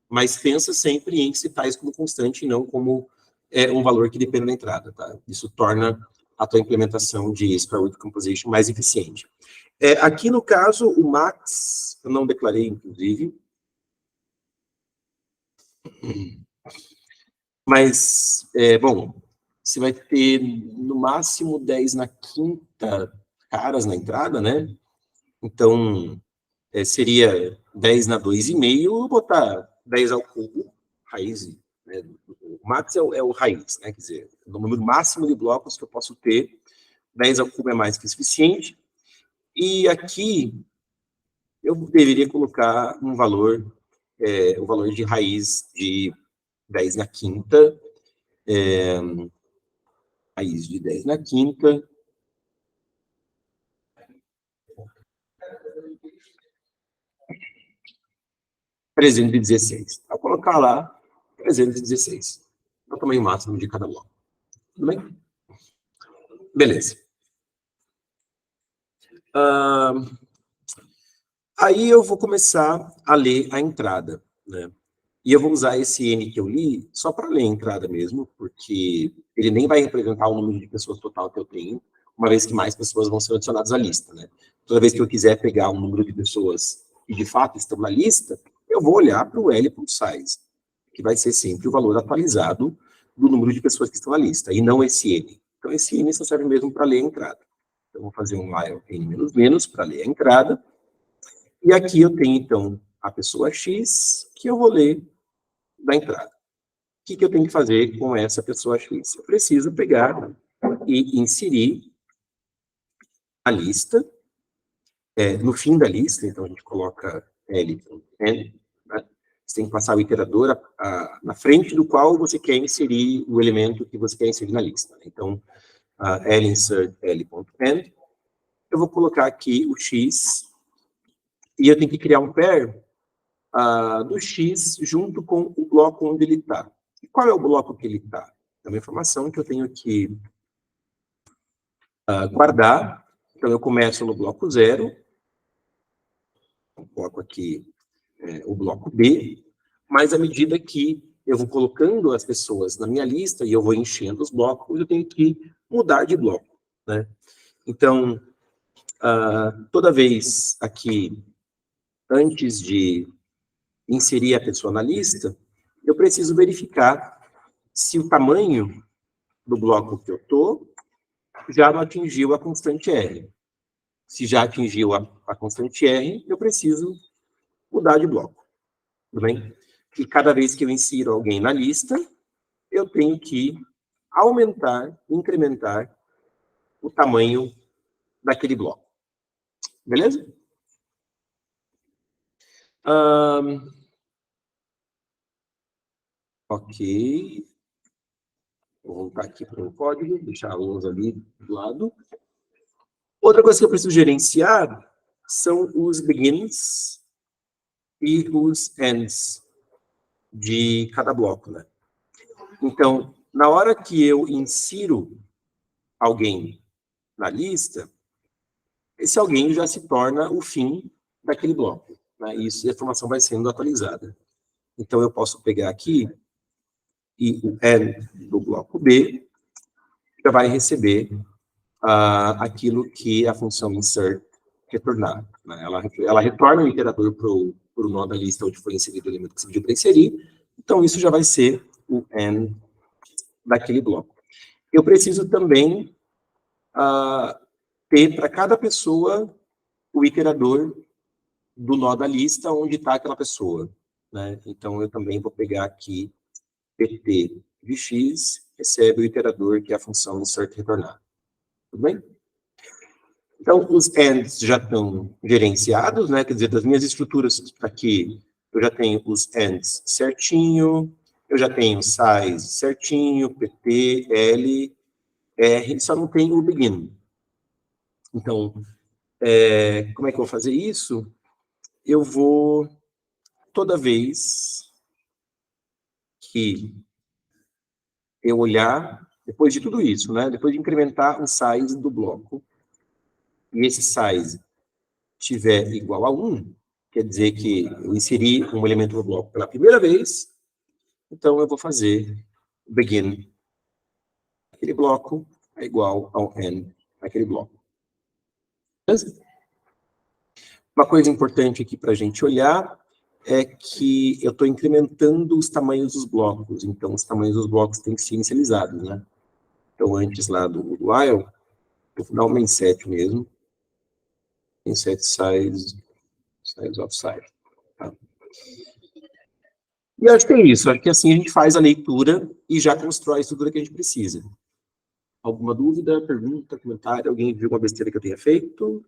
Mas pensa sempre em citar isso como constante e não como um valor que depende da entrada. Tá? Isso torna a tua implementação de Square Root Composition mais eficiente. Aqui no caso, o max, eu não declarei, inclusive. Mas, bom, você vai ter no máximo 10 na quinta caras na entrada, né? Então, seria 10 na 2,5, botar 10 ao cubo, raiz, né? O max é o raiz, né? Quer dizer, no número máximo de blocos que eu posso ter, 10 ao cubo é mais que suficiente. E aqui, eu deveria colocar um valor, o valor de raiz de 10 na quinta, raiz de 10 na quinta, $316. Vou colocar lá 316. É o tamanho máximo de cada bloco. Tudo bem? Beleza. Aí eu vou começar a ler a entrada, né? E eu vou usar esse N que eu li só para ler a entrada mesmo, porque ele nem vai representar o número de pessoas total que eu tenho, uma vez que mais pessoas vão ser adicionadas à lista, né? Toda vez que eu quiser pegar um número de pessoas que de fato estão na lista, eu vou olhar para o L.size, que vai ser sempre o valor atualizado do número de pessoas que estão na lista, e não esse N. Então, esse N só serve mesmo para ler a entrada. Então, eu vou fazer um while N-, para ler a entrada. E aqui eu tenho, então, a pessoa X, que eu vou ler da entrada. O que eu tenho que fazer com essa pessoa X? Eu preciso pegar e inserir a lista, no fim da lista, então a gente coloca L, N, né? Você tem que passar o iterador na frente do qual você quer inserir o elemento que você quer inserir na lista. Então, L insert L.N, eu vou colocar aqui o X, e eu tenho que criar um pair do X junto com o bloco onde ele está. E qual é o bloco que ele está? É uma informação que eu tenho que guardar. Então, eu começo no bloco 0, coloco aqui o bloco B, mas à medida que eu vou colocando as pessoas na minha lista e eu vou enchendo os blocos, eu tenho que mudar de bloco, né? Então, toda vez aqui, antes de inserir a pessoa na lista, eu preciso verificar se o tamanho do bloco que eu estou já não atingiu a constante R. Se já atingiu a constante R, eu preciso mudar de bloco. Tudo bem? E cada vez que eu insiro alguém na lista, eu tenho que aumentar, incrementar o tamanho daquele bloco. Beleza? Ok. Vou voltar aqui para o código, deixar a lousa ali do lado. Outra coisa que eu preciso gerenciar são os begins e os ends de cada bloco, né? Então, na hora que eu insiro alguém na lista, esse alguém já se torna o fim daquele bloco, né? E isso, a informação vai sendo atualizada. Então, eu posso pegar aqui e o end do bloco B já vai receber aquilo que a função insert retornar, né? Ela retorna o iterador para o nó da lista onde foi inserido o elemento que você pediu para inserir. Então, isso já vai ser o end daquele bloco. Eu preciso também ter para cada pessoa o iterador do nó da lista onde está aquela pessoa, né? Então, eu também vou pegar aqui pt de x, recebe o iterador que é a função insert retornar. Tudo bem? Então, os ends já estão gerenciados, né? Quer dizer, das minhas estruturas aqui, eu já tenho os ends certinho, eu já tenho size certinho, pt, l, r, só não tem o begin. Então, como é que eu vou fazer isso? Eu vou, toda vez que eu olhar, depois de tudo isso, né? Depois de incrementar o size do bloco, e esse size tiver igual a 1, quer dizer que eu inseri um elemento no bloco pela primeira vez, então eu vou fazer o begin aquele bloco é igual ao end daquele bloco. Beleza? Uma coisa importante aqui para a gente olhar é que eu estou incrementando os tamanhos dos blocos, então os tamanhos dos blocos têm que ser inicializados, né? Então, antes lá do while, eu vou dar uma inset mesmo, inset size of size. Tá? E acho que é isso, acho que assim a gente faz a leitura e já constrói a estrutura que a gente precisa. Alguma dúvida, pergunta, comentário? Alguém viu uma besteira que eu tenha feito?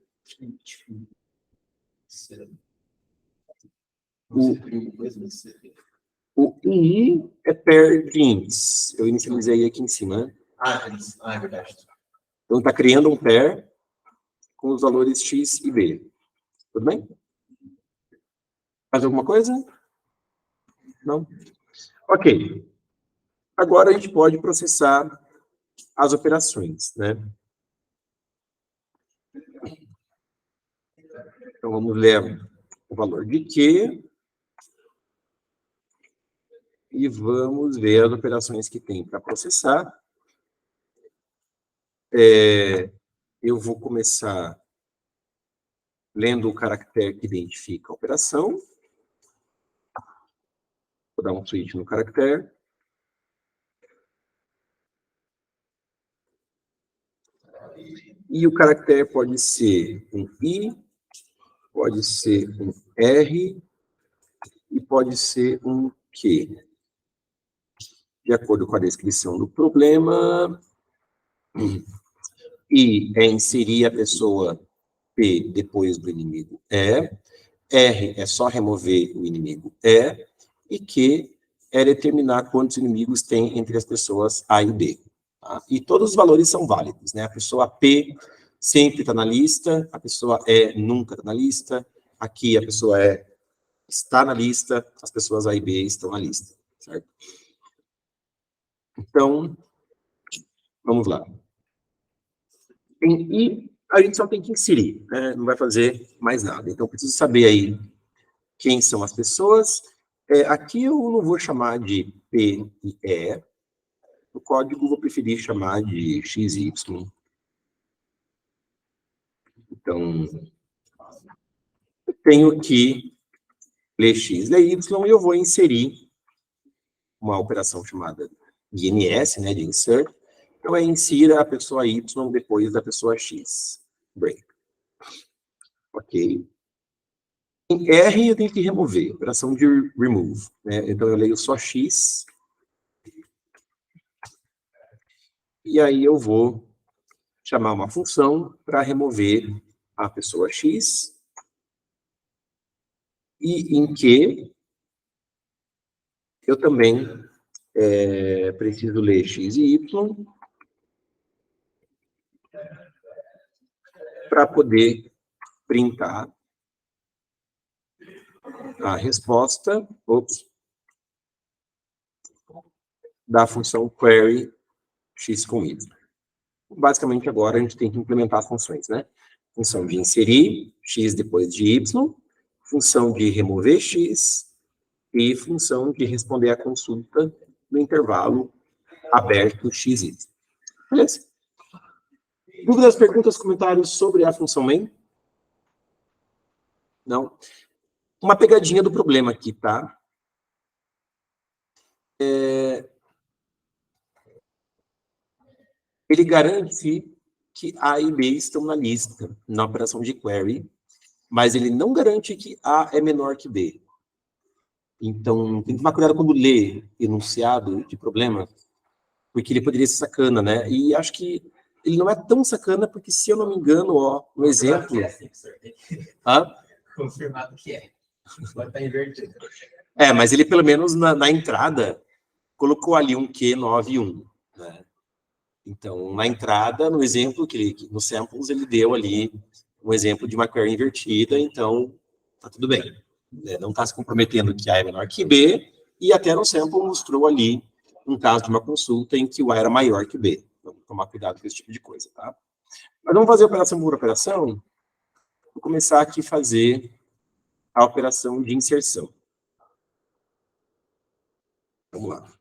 O I é per jeans. Eu inicializei aqui em cima, né? É verdade. Então, está criando um pair com os valores X e B. Tudo bem? Mais alguma coisa? Não? Ok. Agora a gente pode processar as operações, né? Então, vamos ler o valor de Q e vamos ver as operações que tem para processar. Eu vou começar lendo o caractere que identifica a operação. Vou dar um switch no caractere. E o caractere pode ser um I, pode ser um R, e pode ser um Q. De acordo com a descrição do problema, I é inserir a pessoa P depois do inimigo E, R é só remover o inimigo E, e Q é determinar quantos inimigos tem entre as pessoas A e B. Tá? E todos os valores são válidos, né? A pessoa P sempre está na lista, a pessoa E nunca está na lista, aqui a pessoa E está na lista, as pessoas A e B estão na lista, certo? Então, vamos lá. E a gente só tem que inserir, né? Não vai fazer mais nada. Então, preciso saber aí quem são as pessoas. Aqui eu não vou chamar de P e E. No código, vou preferir chamar de X e Y. Então, eu tenho que ler X, ler Y, e eu vou inserir uma operação chamada de INS, né, de insert. Então, insira a pessoa Y depois da pessoa X. Break. Ok. Em R, eu tenho que remover, operação de remove, né? Então, eu leio só X. E aí, eu vou chamar uma função para remover a pessoa X. E em Q, eu também preciso ler X e Y para poder printar a resposta da função query X com Y. Basicamente, agora a gente tem que implementar as funções, né? Função de inserir X depois de Y, função de remover X e função de responder à consulta no intervalo aberto XY. Beleza? Dúvidas, perguntas, comentários sobre a função main? Não? Uma pegadinha do problema aqui, tá? Ele garante que A e B estão na lista, na operação de query, mas ele não garante que A é menor que B. Então, tem que tomar cuidado quando lê enunciado de problema, porque ele poderia ser sacana, né? E acho que ele não é tão sacana, porque se eu não me engano, ó, no exemplo... Confirmado que é. Pode estar invertido. Mas ele, pelo menos, na entrada, colocou ali um Q91, né? Então, na entrada, no exemplo, no samples, ele deu ali um exemplo de uma query invertida, então, tá tudo bem. Não está se comprometendo que A é menor que B, e até no sample mostrou ali um caso de uma consulta em que o A era maior que B. Então, tomar cuidado com esse tipo de coisa, tá? Mas vamos fazer operação por operação. Vou começar aqui a fazer a operação de inserção. Vamos lá.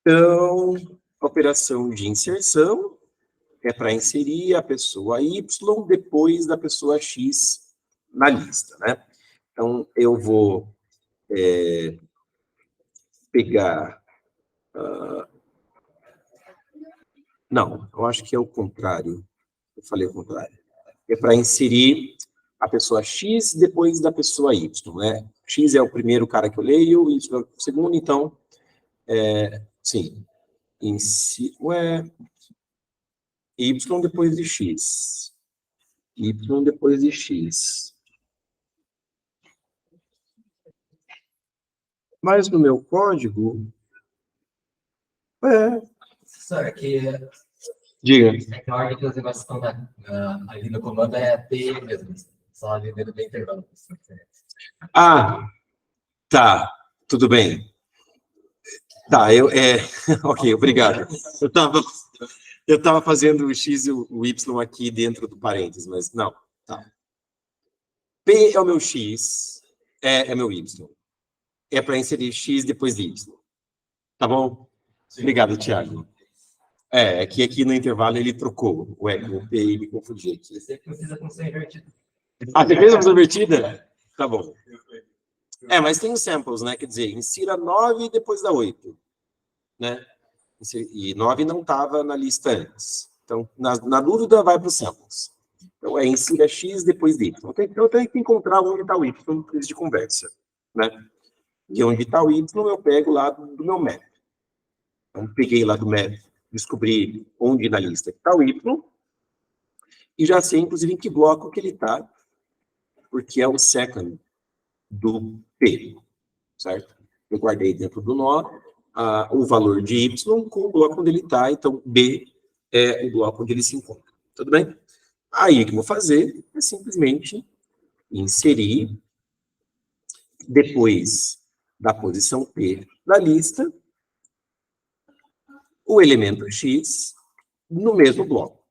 Então, a operação de inserção é para inserir a pessoa Y depois da pessoa X na lista, né? Então, eu vou pegar... não, eu acho que é o contrário. Eu falei o contrário. É para inserir a pessoa X depois da pessoa Y, né? X é o primeiro cara que eu leio, Y é o segundo, então... sim. Y depois de X. Y depois de X. Mas no meu código... Professor, aqui... Diga. É que a ordem que os negócios estão ali no comando é T mesmo. Só ali dentro do intervalo. Tá. Tudo bem. Tá, ok, obrigado. Eu tava fazendo o X e o Y aqui dentro do parênteses, mas não. Tá. P é o meu X, E é meu Y. É para inserir X depois de Y. Tá bom? Sim. Obrigado, Thiago. É que aqui no intervalo ele trocou o P e me confundi aqui. Você precisa com função invertida. Você fez a função invertida? Tá bom. Mas tem os samples, né? Quer dizer, insira 9 depois da 8. Né? E 9 não estava na lista antes. Então, na dúvida, vai para os samples. Então, insira X depois de Y. Então, eu tenho que encontrar onde está o Y no começo de conversa, né? E onde está o Y, eu pego lá do meu map. Então, peguei lá do map, descobri onde na lista está o Y, e já sei, inclusive, em que bloco que ele está, porque é o second do P, certo? Eu guardei dentro do nó o valor de Y com o bloco onde ele está, então B é o bloco onde ele se encontra. Tudo bem? Aí o que eu vou fazer é simplesmente inserir, depois da posição P da lista, o elemento X no mesmo bloco,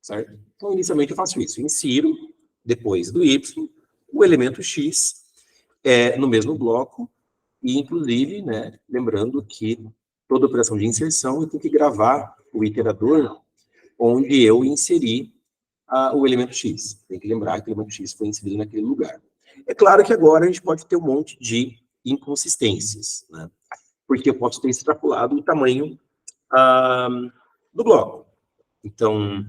certo? Então, inicialmente eu faço isso, insiro, depois do Y, o elemento X no mesmo bloco, e inclusive, né, lembrando que toda operação de inserção eu tenho que gravar o iterador onde eu inseri o elemento X. Tem que lembrar que o elemento X foi inserido naquele lugar. É claro que agora a gente pode ter um monte de inconsistências, né? Porque eu posso ter extrapolado o tamanho do bloco. Então,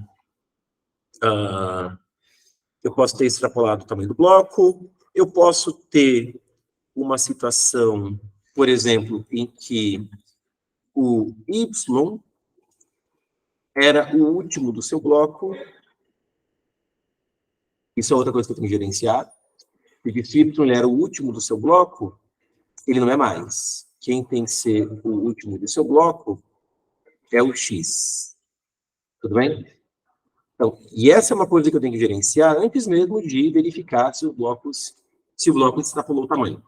eu posso ter extrapolado o tamanho do bloco, eu posso ter uma situação, por exemplo, em que o Y era o último do seu bloco. Isso é outra coisa que eu tenho que gerenciar. Porque se Y era o último do seu bloco, ele não é mais. Quem tem que ser o último do seu bloco é o X. Tudo bem? Então, e essa é uma coisa que eu tenho que gerenciar antes mesmo de verificar se o bloco extrapolou o tamanho.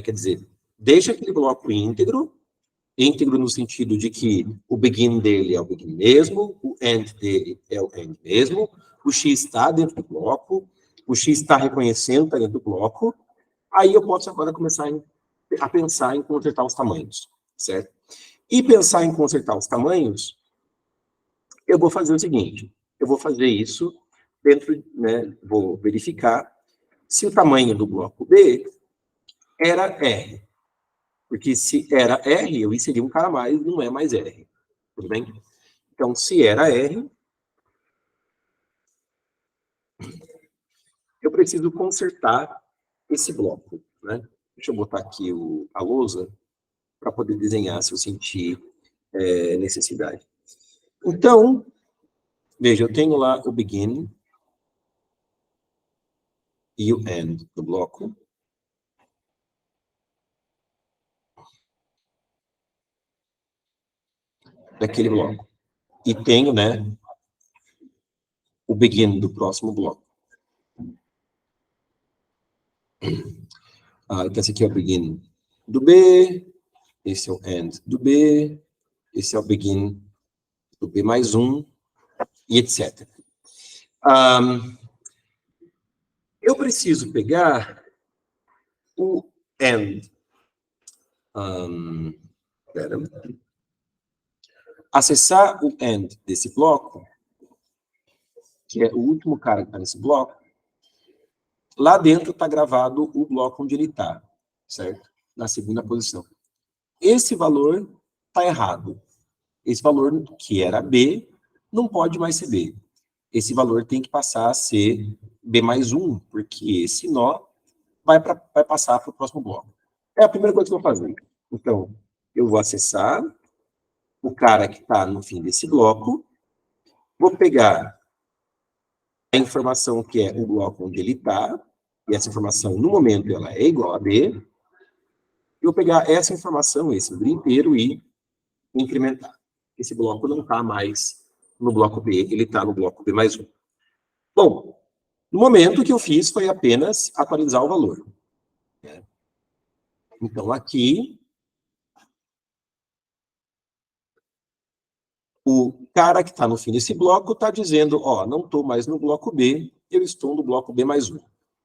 Quer dizer, deixa aquele bloco íntegro no sentido de que o begin dele é o begin mesmo, o end dele é o end mesmo, o X está dentro do bloco, o X está reconhecendo que está dentro do bloco, aí eu posso agora começar a pensar em consertar os tamanhos, certo? E pensar em consertar os tamanhos, eu vou fazer o seguinte, eu vou fazer isso dentro, né, vou verificar se o tamanho do bloco B era R. Porque se era R, eu inseri um cara a mais, não é mais R. Tudo bem? Então, se era R, eu preciso consertar esse bloco, né? Deixa eu botar aqui a lousa para poder desenhar se eu sentir necessidade. Então, veja, eu tenho lá o begin e o end do bloco. Daquele bloco. E tenho, né, o begin do próximo bloco. Então, esse aqui é o begin do B, esse é o end do B, esse é o begin do B mais 1, e etc. Eu preciso pegar o end. Acessar o end desse bloco, que é o último cara que está nesse bloco, lá dentro está gravado o bloco onde ele está, certo? Na segunda posição. Esse valor está errado. Esse valor, que era B, não pode mais ser B. Esse valor tem que passar a ser B mais 1, porque esse nó vai passar para o próximo bloco. É a primeira coisa que eu vou fazer. Então, eu vou acessar o cara que está no fim desse bloco, vou pegar a informação que é o bloco onde ele está, e essa informação, no momento, ela é igual a B, eu vou pegar essa informação, esse número inteiro, e incrementar. Esse bloco não está mais no bloco B, ele está no bloco B mais 1. Bom, no momento, o que eu fiz foi apenas atualizar o valor. Então, aqui, o cara que está no fim desse bloco está dizendo, ó, não estou mais no bloco B, eu estou no bloco B mais 1.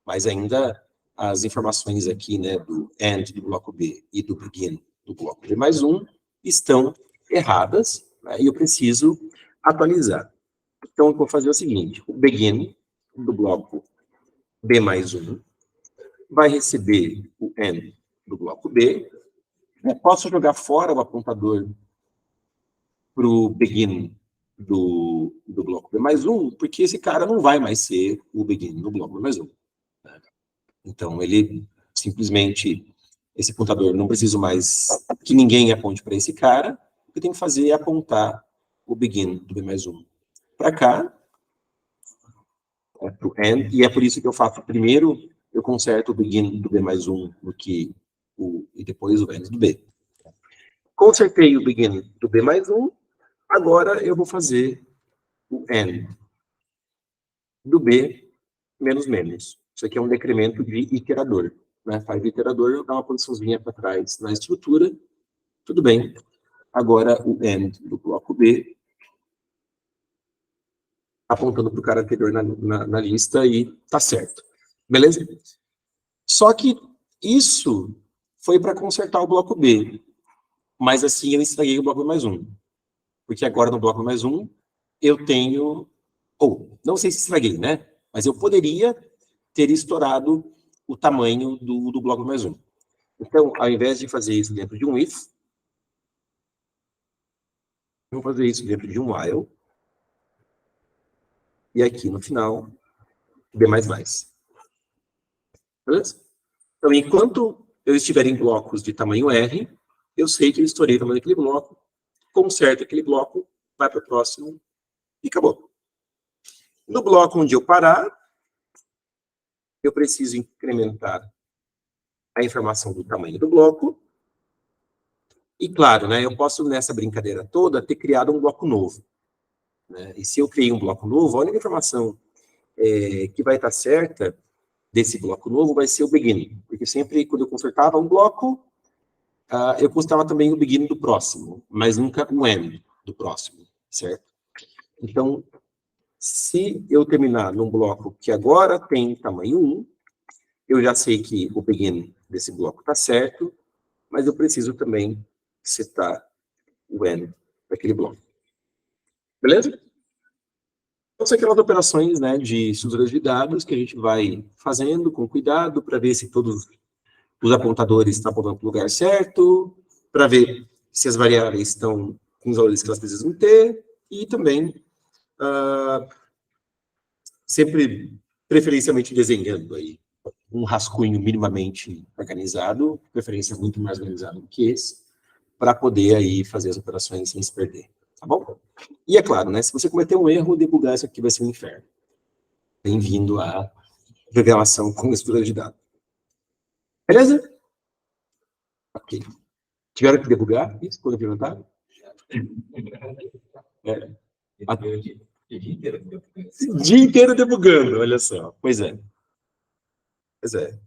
Mas ainda as informações aqui, né, do end do bloco B e do begin do bloco B mais 1 estão erradas, né, e eu preciso atualizar. Então, eu vou fazer o seguinte, o begin do bloco B mais 1 vai receber o end do bloco B. Eu posso jogar fora o apontador para o begin do bloco B mais 1, porque esse cara não vai mais ser o begin do bloco B mais 1. Né? Então, ele simplesmente, esse apontador, não preciso mais que ninguém aponte para esse cara, o que eu tenho que fazer é apontar o begin do B mais 1 para cá, para o end, e é por isso que eu faço primeiro, eu conserto o begin do B mais 1 e depois o end do B. Consertei o begin do B mais 1, agora eu vou fazer o end do B menos menos. Isso aqui é um decremento de iterador. Né? Faz o iterador, dá uma posiçãozinha para trás na estrutura. Tudo bem. Agora o end do bloco B, apontando para o cara anterior na lista e tá certo. Beleza? Só que isso foi para consertar o bloco B. Mas assim eu estraguei o bloco mais 1. Porque agora no bloco mais 1 eu tenho... Ou, não sei se estraguei, né? Mas eu poderia ter estourado o tamanho do bloco mais 1. Então, ao invés de fazer isso dentro de um if, eu vou fazer isso dentro de um while. E aqui no final, B++. Beleza? Então, enquanto eu estiver em blocos de tamanho R, eu sei que eu estourei o tamanho daquele bloco, conserto aquele bloco, vai para o próximo e acabou. No bloco onde eu parar, eu preciso incrementar a informação do tamanho do bloco. E claro, né, eu posso, nessa brincadeira toda, ter criado um bloco novo. Né? E se eu criei um bloco novo, a única informação que vai estar certa desse bloco novo vai ser o begin. Porque sempre, quando eu consertava um bloco, eu consertava também o begin do próximo, mas nunca o end do próximo, certo? Então, se eu terminar num bloco que agora tem tamanho 1, eu já sei que o begin desse bloco está certo, mas eu preciso também setar o end daquele bloco. Beleza? Então, são aquelas operações, né, de estruturas de dados que a gente vai fazendo com cuidado para ver se todos os apontadores estão apontando para o lugar certo, para ver se as variáveis estão com os valores que elas precisam ter, e também sempre, preferencialmente, desenhando aí um rascunho minimamente organizado, preferência muito mais organizado do que esse, para poder aí fazer as operações sem se perder, tá bom? E é claro, né, se você cometer um erro, debugar isso aqui vai ser um inferno. Bem-vindo à programação com estrutura de dados. Beleza? Ok. Tiveram que debugar isso quando implementaram? O dia inteiro debugando, olha só. Pois é. Pois é.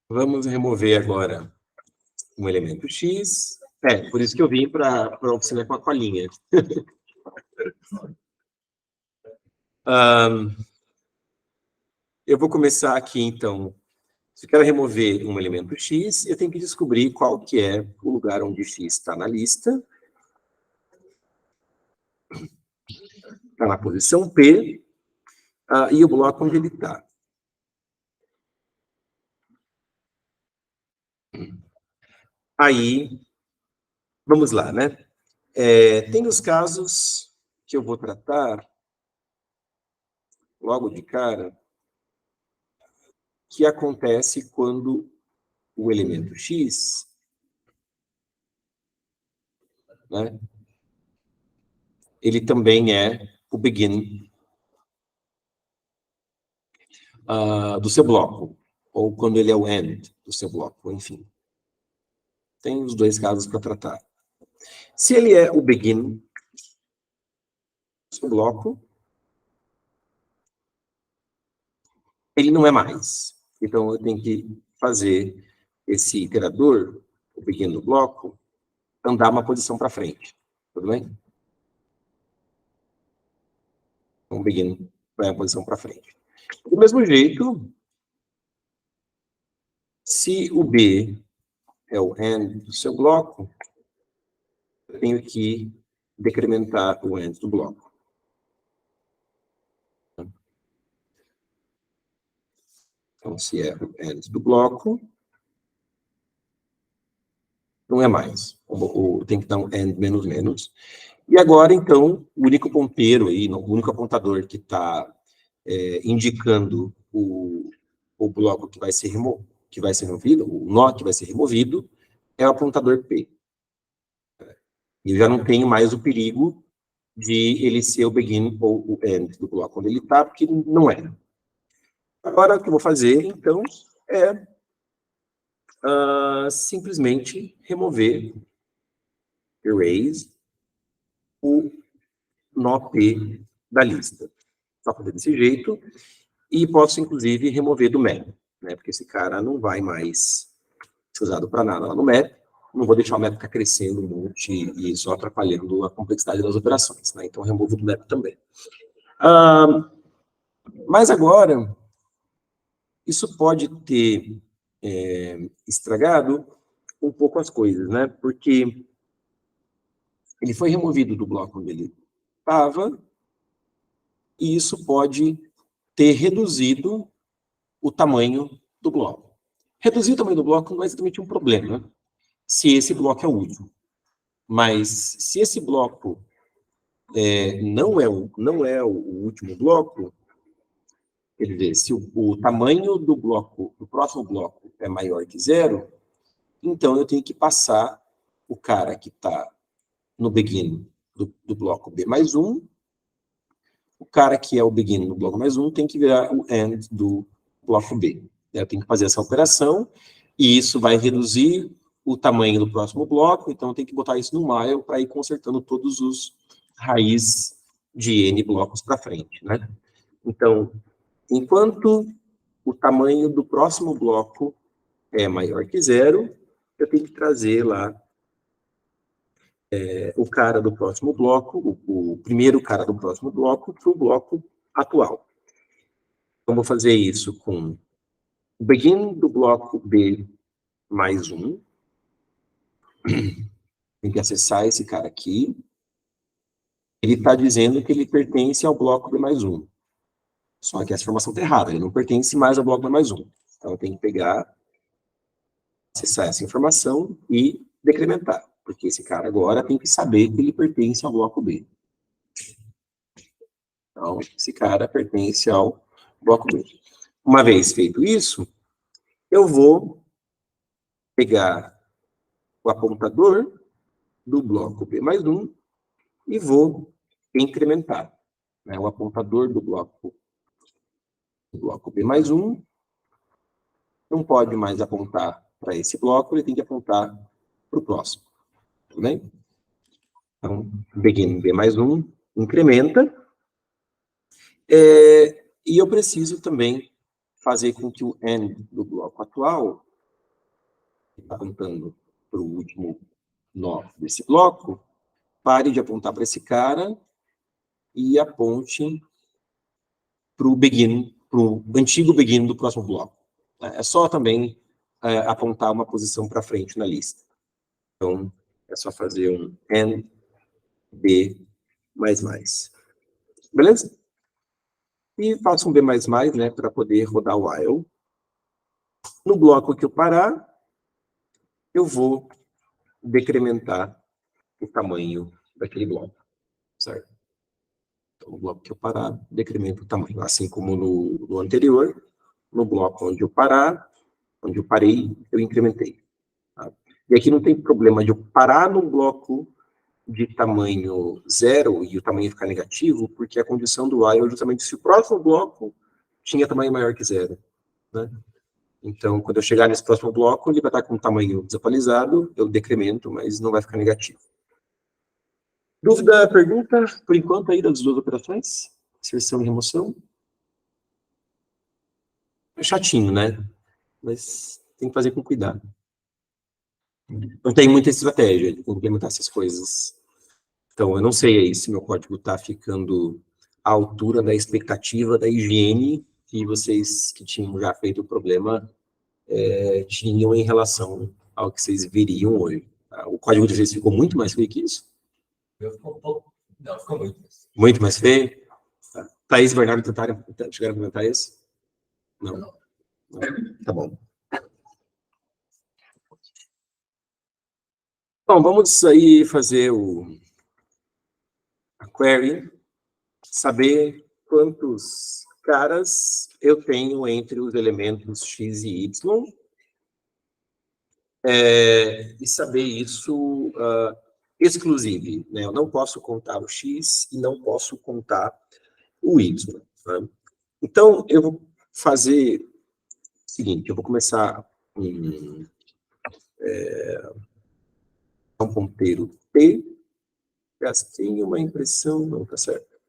Vamos remover agora um elemento X. Por isso que eu vim para a oficina com a colinha. Eu vou começar aqui, então. Se eu quero remover um elemento X, eu tenho que descobrir qual que é o lugar onde X está na lista. Está na posição P, e o bloco onde ele está. Aí, vamos lá, né? Tem os casos que eu vou tratar logo de cara, que acontece quando o elemento X, né, ele também é o begin do seu bloco, ou quando ele é o end do seu bloco, enfim. Tem os dois casos para tratar. Se ele é o begin do seu bloco, ele não é mais. Então, eu tenho que fazer esse iterador, o begin do bloco, andar uma posição para frente. Tudo bem? Então, o begin vai uma posição para frente. Do mesmo jeito, se o B é o end do seu bloco, eu tenho que decrementar o end do bloco. Então, se é o end do bloco, não é mais. Tem que dar um AND menos menos. E agora, então, o único ponteiro aí, o único apontador que está indicando o bloco que vai ser removido, o nó que vai ser removido, é o apontador P. E eu já não tenho mais o perigo de ele ser o begin ou o end do bloco onde ele está, porque não é. Agora, o que eu vou fazer, então, é simplesmente remover, erase, o nó P da lista. Só fazer desse jeito. E posso, inclusive, remover do map, né? Porque esse cara não vai mais ser usado para nada lá no map. Não vou deixar o map ficar crescendo um monte e só atrapalhando a complexidade das operações, né? Então, removo do map também. Mas agora, isso pode ter estragado um pouco as coisas, né? Porque ele foi removido do bloco onde ele estava, e isso pode ter reduzido o tamanho do bloco. Reduzir o tamanho do bloco não é exatamente um problema, se esse bloco é o último. Mas se esse bloco não é o último bloco, quer dizer, se o tamanho do bloco, do próximo bloco é maior que 0, então eu tenho que passar o cara que está no begin do bloco B mais 1, o cara que é o begin do bloco mais 1 tem que virar o end do bloco B. Eu tenho que fazer essa operação, e isso vai reduzir o tamanho do próximo bloco, então eu tenho que botar isso no while para ir consertando todos os raízes de N blocos para frente, né? Então, enquanto o tamanho do próximo bloco é maior que 0, eu tenho que trazer lá o cara do próximo bloco, o primeiro cara do próximo bloco, para o bloco atual. Então, vou fazer isso com o begin do bloco B mais 1. Tem que acessar esse cara aqui. Ele está dizendo que ele pertence ao bloco B mais 1. Só que essa informação está errada, ele não pertence mais ao bloco B mais 1. Então, eu tenho que pegar, acessar essa informação e decrementar. Porque esse cara agora tem que saber que ele pertence ao bloco B. Então, esse cara pertence ao bloco B. Uma vez feito isso, eu vou pegar o apontador do bloco B mais 1 e vou incrementar, né? O apontador do bloco B mais 1 não pode mais apontar para esse bloco, ele tem que apontar para o próximo. Tudo bem? Então, begin B mais 1, incrementa. E eu preciso também fazer com que o end do bloco atual, que está apontando para o último nó desse bloco, pare de apontar para esse cara e aponte para o begin, para o antigo begin do próximo bloco. É só também apontar uma posição para frente na lista. Então, é só fazer um N, B, mais. Beleza? E faço um B++, né, para poder rodar o while. No bloco que eu parar, eu vou decrementar o tamanho daquele bloco, certo? Então, no bloco que eu parar, decremento o tamanho. Assim como no anterior, no bloco onde eu parar, onde eu parei, eu incrementei. Tá? E aqui não tem problema de eu parar no bloco de tamanho 0 e o tamanho ficar negativo, porque a condição do while é justamente se o próximo bloco tinha tamanho maior que 0. Né? Então, quando eu chegar nesse próximo bloco, ele vai estar com um tamanho desatualizado, eu decremento, mas não vai ficar negativo. Dúvida, pergunta, por enquanto, aí das duas operações? Inserção e remoção? É chatinho, né? Mas tem que fazer com cuidado. Não tem muita estratégia de implementar essas coisas. Então, eu não sei aí se meu código está ficando à altura da expectativa da higiene que vocês que tinham já feito o problema tinham em relação ao que vocês veriam hoje. Tá? O código de vocês ficou muito mais feio que isso? Ficou um pouco. Não, ficou muito. Muito mais feio? Tá. Thaís e Bernardo chegaram a comentar isso? Não. Tá bom. Bom, vamos aí fazer a query, saber quantos caras eu tenho entre os elementos x e y, e saber isso exclusive, né? Eu não posso contar o x e não posso contar o y. Né? Então, eu vou fazer o seguinte, eu vou começar um ponteiro P, gastei uma impressão, não, tá certo. Vou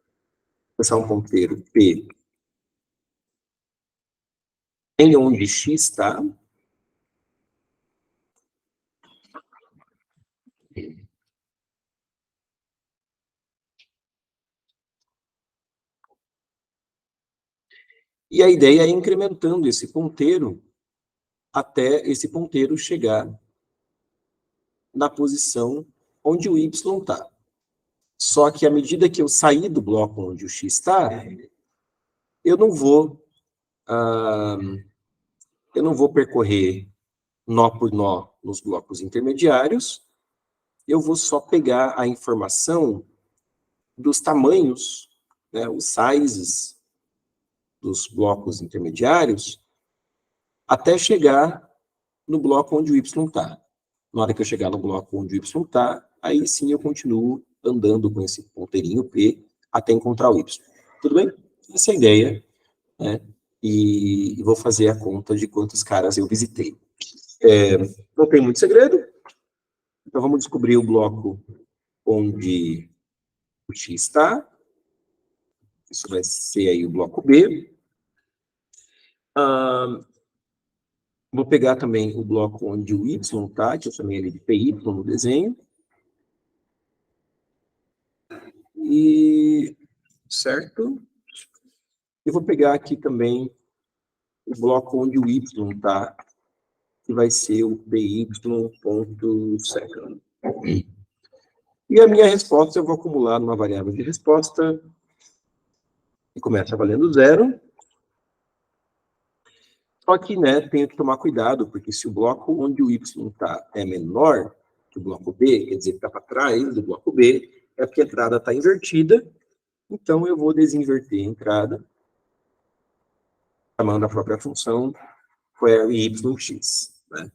começar um ponteiro P em onde x está. E a ideia é ir incrementando esse ponteiro até esse ponteiro chegar na posição onde o y está. Só que à medida que eu sair do bloco onde o x está, eu não vou percorrer nó por nó nos blocos intermediários, eu vou só pegar a informação dos tamanhos, né, os sizes dos blocos intermediários, até chegar no bloco onde o y está. Na hora que eu chegar no bloco onde o y está, aí sim eu continuo andando com esse ponteirinho P até encontrar o y. Tudo bem? Essa é a ideia, né? E vou fazer a conta de quantos caras eu visitei. Não tem muito segredo, então vamos descobrir o bloco onde o x está. Isso vai ser aí o bloco B. Vou pegar também o bloco onde o y está, que eu chamei ele de PY no desenho. E, certo? E vou pegar aqui também o bloco onde o y está, que vai ser o by.second. E a minha resposta eu vou acumular numa variável de resposta, que começa valendo 0. Só que, né, tenho que tomar cuidado, porque se o bloco onde o y está é menor que o bloco B, quer dizer que está para trás do bloco B, é porque a entrada está invertida, então eu vou desinverter a entrada, chamando a própria função query yx. Né?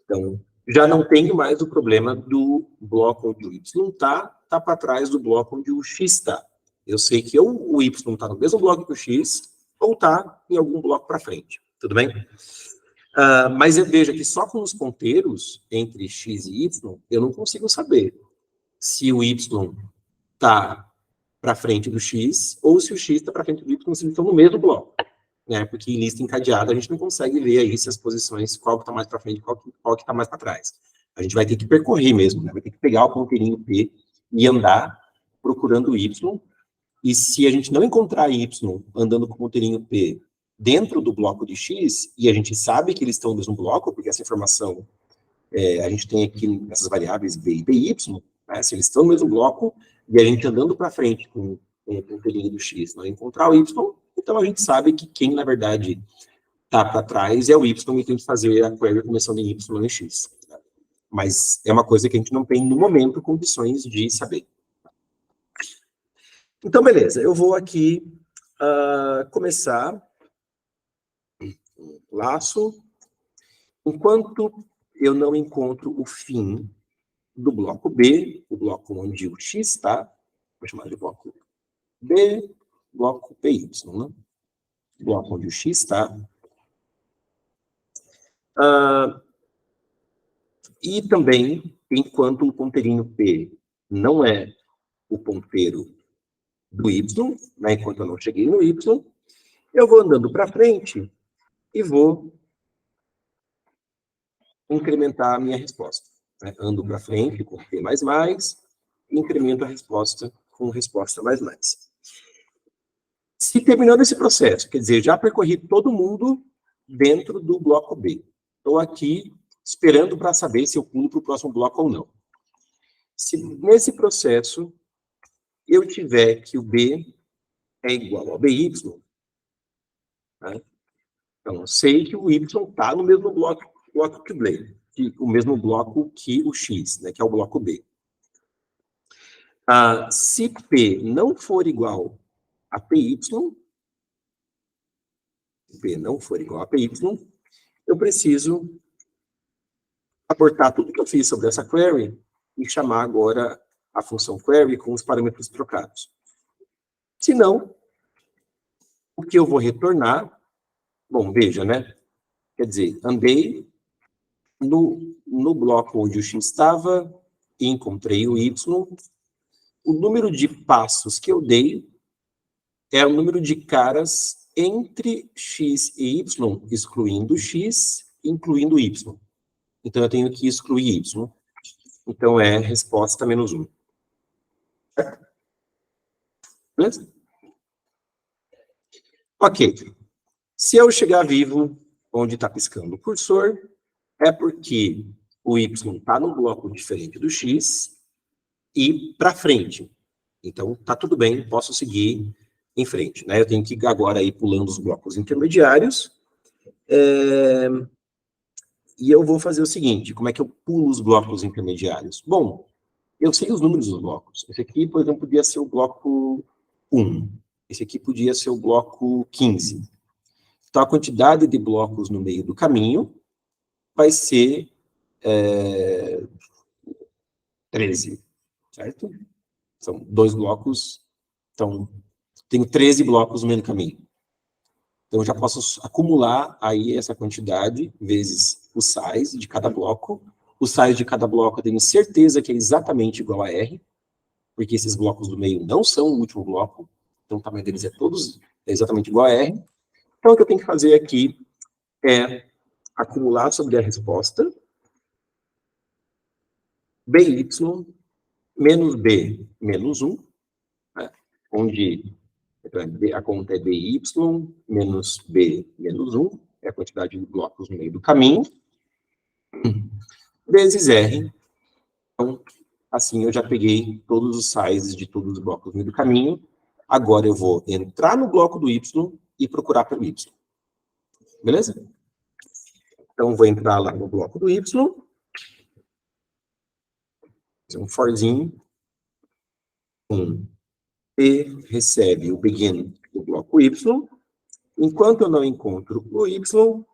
Então, já não tenho mais o problema do bloco onde o y está para trás do bloco onde o x está. Eu sei que ou o y está no mesmo bloco que o x, ou está em algum bloco para frente. Tudo bem? Mas eu vejo que só com os ponteiros entre x e y, eu não consigo saber se o y está para frente do x, ou se o x está para frente do y, se eles estão no mesmo bloco. Né? Porque em lista encadeada a gente não consegue ver aí se as posições, qual que está mais para frente, qual que está mais para trás. A gente vai ter que percorrer mesmo, né? Vai ter que pegar o ponteirinho P e andar procurando o y, e se a gente não encontrar y andando com o ponteirinho P dentro do bloco de x, e a gente sabe que eles estão no mesmo bloco, porque essa informação a gente tem aqui nessas variáveis b e by, né? Se eles estão no mesmo bloco, e a gente andando para frente com o ponteirinho do x, não encontrar o y, então a gente sabe que quem, na verdade, está para trás é o y, e tem que fazer a query começando em y e x. Né? Mas é uma coisa que a gente não tem, no momento, condições de saber. Então, beleza, eu vou aqui começar um laço. Enquanto eu não encontro o fim do bloco B, o bloco onde o x está, vou chamar de bloco B, bloco PY, né? Bloco onde o x está. E também, enquanto o ponteirinho P não é o ponteiro do y, né, enquanto eu não cheguei no y, eu vou andando para frente e vou incrementar a minha resposta. Né? Ando para frente com P++, e incremento a resposta com resposta mais. Se terminando esse processo, quer dizer, já percorri todo mundo dentro do bloco B. Estou aqui esperando para saber se eu pulo para o próximo bloco ou não. Se nesse processo eu tiver que o B é igual ao BY, né? Então eu sei que o Y está no mesmo bloco que o B. o mesmo bloco que o X, né, que é o bloco B. Se P não for igual a PY, eu preciso aportar tudo que eu fiz sobre essa query e chamar agora a função query com os parâmetros trocados. Se não, o que eu vou retornar, bom, veja, né? Quer dizer, andei no bloco onde o X estava e encontrei o Y. O número de passos que eu dei é o número de caras entre X e Y, excluindo X, incluindo Y. Então, eu tenho que excluir Y. Então, é resposta menos 1. Beleza? Ok. Se eu chegar vivo onde está piscando o cursor, é porque o Y está num bloco diferente do X e para frente. Então, tá tudo bem, posso seguir em frente, né? Eu tenho que agora ir pulando os blocos intermediários. E eu vou fazer o seguinte, como é que eu pulo os blocos intermediários? Bom, eu sei os números dos blocos. Esse aqui, por exemplo, podia ser o bloco 1. Esse aqui podia ser o bloco 15. Então, a quantidade de blocos no meio do caminho vai ser 13, certo? São 2 blocos, então, tenho 13 blocos no meio do caminho. Então, eu já posso acumular aí essa quantidade vezes o size de cada bloco. O size de cada bloco eu tenho certeza que é exatamente igual a R, porque esses blocos do meio não são o último bloco, então o tamanho deles é exatamente igual a R. Então, o que eu tenho que fazer aqui é acumular sobre a resposta BY menos B menos 1, né, onde a conta é BY menos B menos 1, é a quantidade de blocos no meio do caminho, vezes R. Então, assim, eu já peguei todos os sizes de todos os blocos no meio do caminho. Agora eu vou entrar no bloco do Y e procurar pelo Y. Beleza? Então, vou entrar lá no bloco do Y. Fazer um forzinho. P recebe o begin do bloco Y. Enquanto eu não encontro o Y,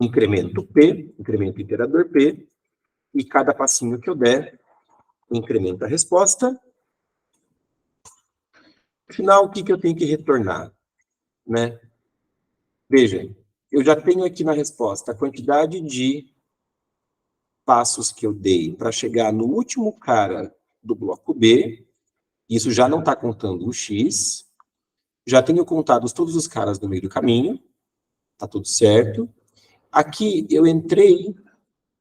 incremento P, incremento o iterador P, e cada passinho que eu der, incrementa a resposta. No final, o que eu tenho que retornar? Né? Veja, eu já tenho aqui na resposta a quantidade de passos que eu dei para chegar no último cara do bloco B. Isso já não está contando o X. Já tenho contado todos os caras no meio do caminho. Está tudo certo. Aqui eu entrei,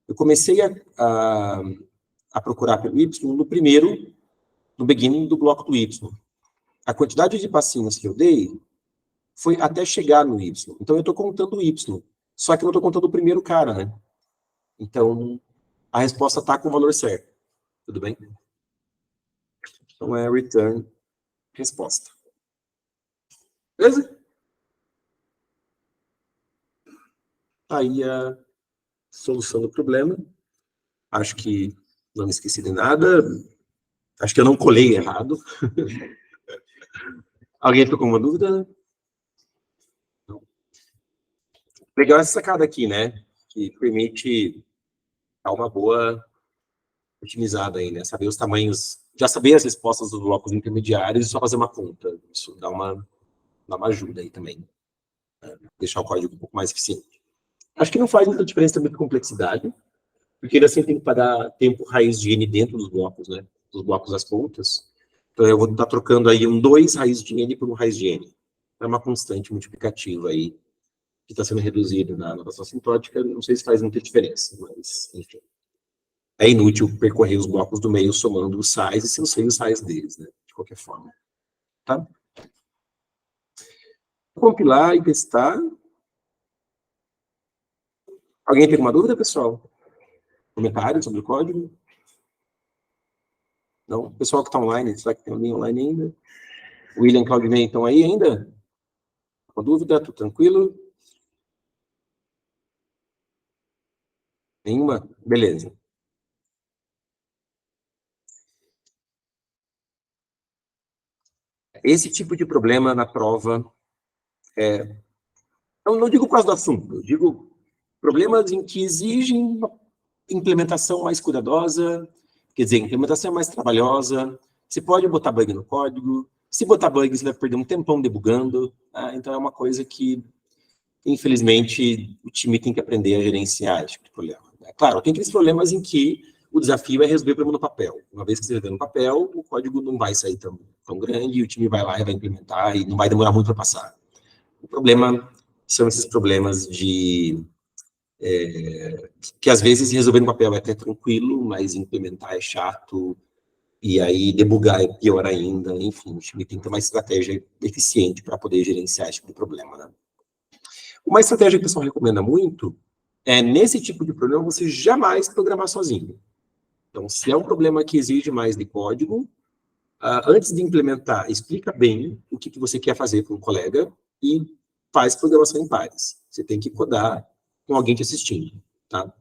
eu comecei a procurar pelo Y no beginning do bloco do Y. A quantidade de passinhos que eu dei foi até chegar no Y. Então, eu estou contando o Y. Só que eu não estou contando o primeiro cara, né? Então, a resposta está com o valor certo. Tudo bem? Então, é return resposta. Beleza? Aí, a solução do problema. Acho que não me esqueci de nada. Acho que eu não colei errado. Alguém ficou com uma dúvida? Não. Legal essa sacada aqui, né? Que permite dar uma boa otimizada aí, né? Saber os tamanhos, já saber as respostas dos blocos intermediários e só fazer uma conta. Isso dá uma ajuda aí também. Né? Deixar o código um pouco mais eficiente. Acho que não faz muita diferença também com complexidade, porque ele assim tem que dar tempo raiz de n dentro dos blocos, né? Dos blocos das pontas. Então eu vou estar trocando aí um 2 raiz de n por um raiz de n. É uma constante multiplicativa aí que está sendo reduzida na notação assintótica. Não sei se faz muita diferença, mas enfim. É inútil percorrer os blocos do meio somando os sizes se eu sei os sizes deles, né? De qualquer forma. Tá? Vou compilar e testar. Alguém tem alguma dúvida, pessoal? Comentário sobre o código? Não? Pessoal que está online, será que tem alguém online ainda? William e Claudinei estão aí ainda? Com dúvida? Tudo tranquilo? Nenhuma? Beleza. Esse tipo de problema na prova eu não digo por causa do assunto, eu digo problemas em que exigem uma implementação mais cuidadosa, quer dizer, implementação mais trabalhosa. Você pode botar bug no código. Se botar bug, você vai perder um tempão debugando. Tá? Então, é uma coisa que, infelizmente, o time tem que aprender a gerenciar esse tipo de problema. Claro, tem aqueles problemas em que o desafio é resolver o problema no papel. Uma vez que você resolver no papel, o código não vai sair tão grande, e o time vai lá e vai implementar, e não vai demorar muito para passar. O problema são esses problemas que às vezes resolver no papel é até tranquilo, mas implementar é chato, e aí debugar é pior ainda. Enfim, o time tem que ter uma estratégia eficiente para poder gerenciar esse tipo de problema, né? Uma estratégia que o pessoal recomenda muito é, nesse tipo de problema, você jamais programar sozinho. Então, se é um problema que exige mais de código, antes de implementar, explica bem o que você quer fazer para um colega e faz programação em pares. Você tem que codar com alguém te assistindo, tá?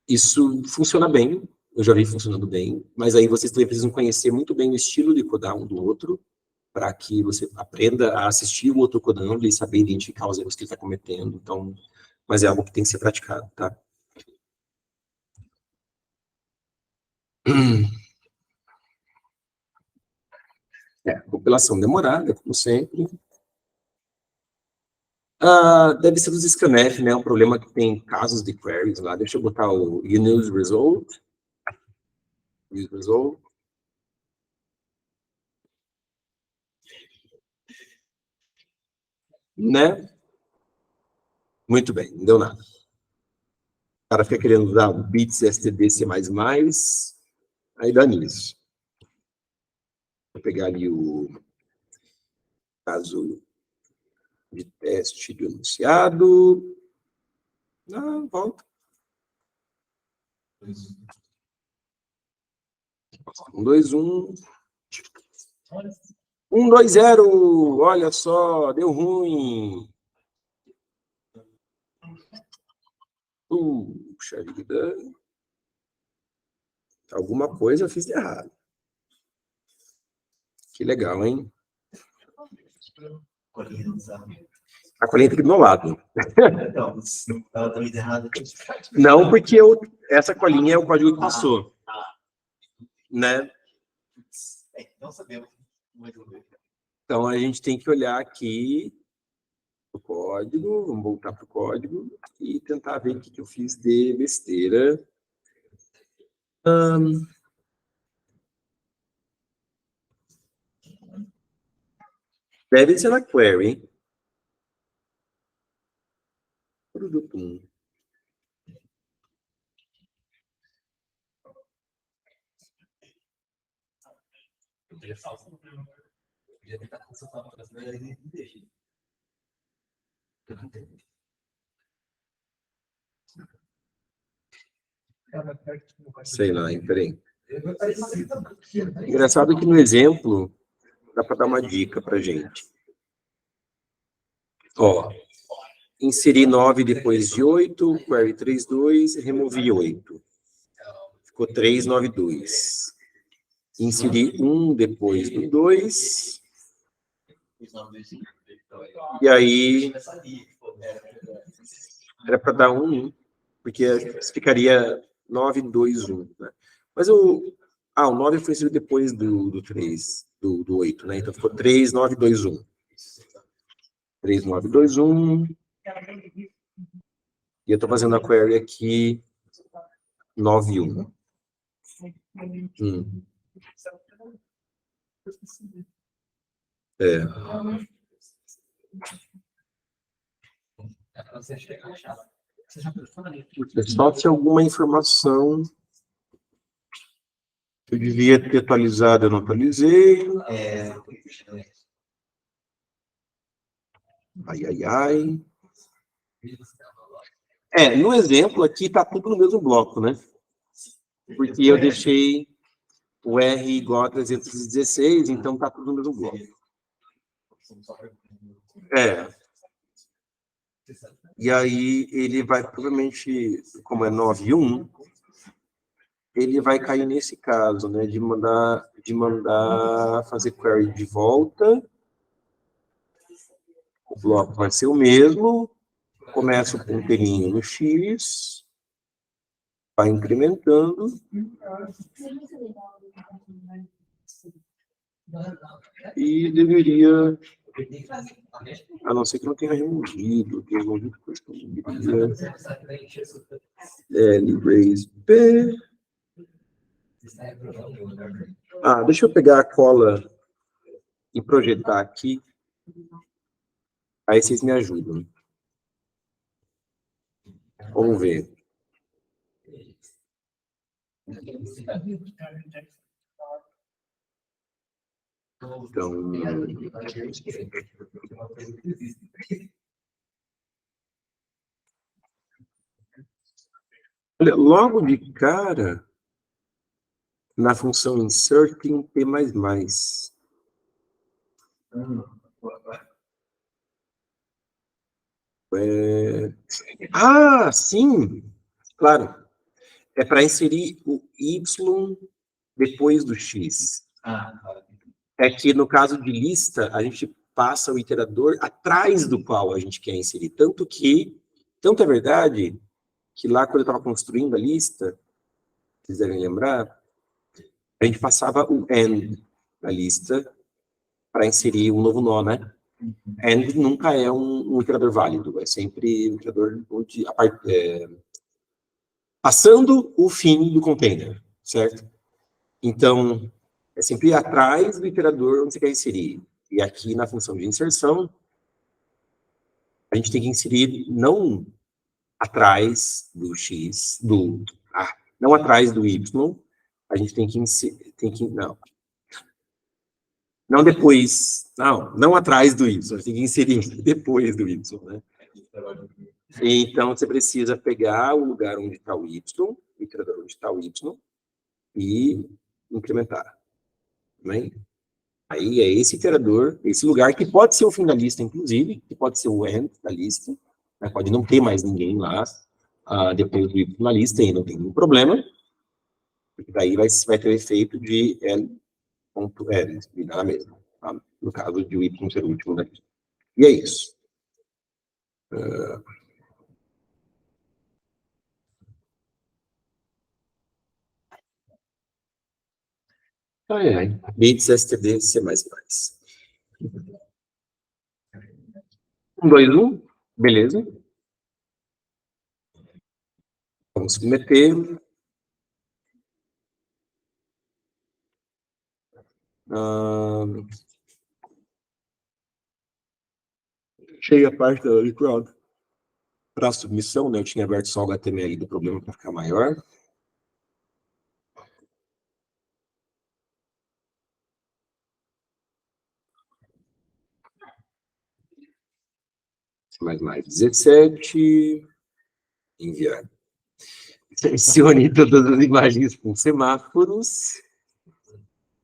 Isso funciona bem, eu já vi funcionando bem, mas aí vocês também precisam conhecer muito bem o estilo de codar um do outro, para que você aprenda a assistir o outro codando e saber identificar os erros que ele está cometendo. Então, mas é algo que tem que ser praticado, tá? Compilação demorada, como sempre. Deve ser dos scanf, né? Um problema que tem casos de queries lá. Deixa eu botar o use result. Use result. Né? Muito bem, não deu nada. O cara fica querendo usar o bits std c++, aí dá nisso. Vou pegar ali o caso de teste do enunciado. Não, volta. 1, 2, 1. 1, 2, 0. Olha só, deu ruim. Puxa vida. Alguma coisa eu fiz de errado. Que legal, hein? A colinha tem que ir do meu lado. Não, ela tá muito errada. Não, porque essa colinha é o código que passou. Né? Não sabemos. Então, a gente tem que olhar aqui o código, vamos voltar para o código e tentar ver o que eu fiz de besteira. Deve ser na query. Produto 1. Podia tentar consultar para as melhores e deixa. Sei lá, hein? Peraí. Engraçado que no exemplo dá para dar uma dica para gente. Ó, inseri 9 depois de 8, query 32, removi 8. Ficou 392. Inseri 1 depois do 2. E aí era para dar 1, porque ficaria 9, 2, 1. Né? Mas o 9 foi inserido depois do 3, do 8, né? Então ficou 3, 9, 2, 1. 3, 9, 2, 1. E eu estou fazendo a query aqui 9, 1. Só se alguma informação que eu devia ter atualizado, eu não atualizei. Ai. No exemplo aqui está tudo no mesmo bloco, né? Porque eu deixei o R igual a 316, então está tudo no mesmo bloco. E aí ele vai, provavelmente, como é 9.1, ele vai cair nesse caso, né? De mandar fazer query de volta. O bloco vai ser o mesmo. Começa o ponteirinho no X, vai incrementando. E deveria, a não ser que não tenha removido, L raise P. Deixa eu pegar a cola e projetar aqui. Aí vocês me ajudam. Vamos ver. Então, olha, logo de cara, na função insert tem um P++. Sim! Claro. É para inserir o Y depois do X. É que no caso de lista, a gente passa o iterador atrás do qual a gente quer inserir. Tanto é verdade, que lá quando eu estava construindo a lista, se vocês devem lembrar, a gente passava o AND na lista para inserir um novo nó, né? AND nunca é um iterador válido, é sempre um iterador onde passando o fim do container, certo? Então, é sempre atrás do iterador onde você quer inserir. E aqui na função de inserção, a gente tem que inserir não atrás do X, não atrás do Y, a gente tem que inserir, não depois, não atrás do Y, a gente tem que inserir depois do Y, né? Então, você precisa pegar o lugar onde está o Y, o iterador onde está o Y, e incrementar. Né? Aí é esse iterador, esse lugar, que pode ser o fim da lista, inclusive, que pode ser o end da lista, né? Pode não ter mais ninguém lá, depois do Y na lista, e não tem nenhum problema, porque daí vai ter o efeito de L.L, e dá na mesma, tá? No caso de o Y ser o último da lista. E é isso. Bits std C++. 1, 2, 1, beleza. Vamos submeter. Achei a parte da crowd para submissão, né? Eu tinha aberto só o HTML do problema para ficar maior. Mais 17. Enviar. Selecione todas as imagens com semáforos.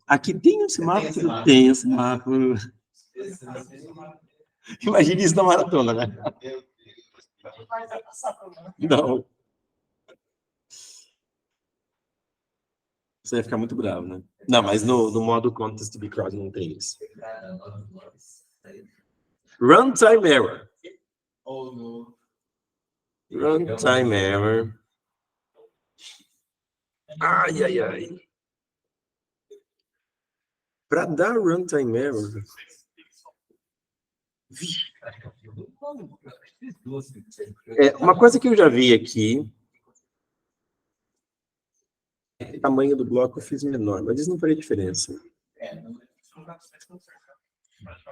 Aqui tem um semáforo? Tem um semáforo. Imagine isso na maratona, né? Não. Você vai ficar muito bravo, né? Não, mas no modo Contest to be Crowd não tem isso. Runtime error. Runtime error. Ai. Para dar runtime error. Uma coisa que eu já vi aqui. O tamanho do bloco eu fiz menor, mas isso não faria diferença.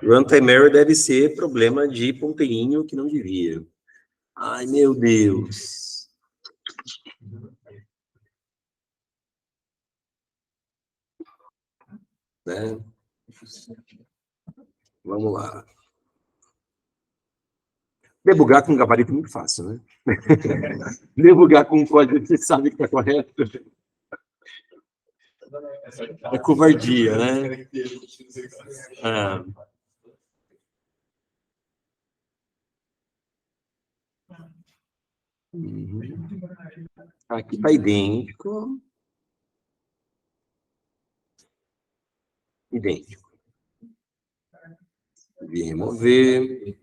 Runtime error deve ser problema de ponteirinho que não devia. Ai, meu Deus. Né? Vamos lá. Debugar com gabarito é muito fácil, né? Debugar com um código que você sabe que está correto. É covardia, né? Aqui está idêntico. Idêntico. Vim remover.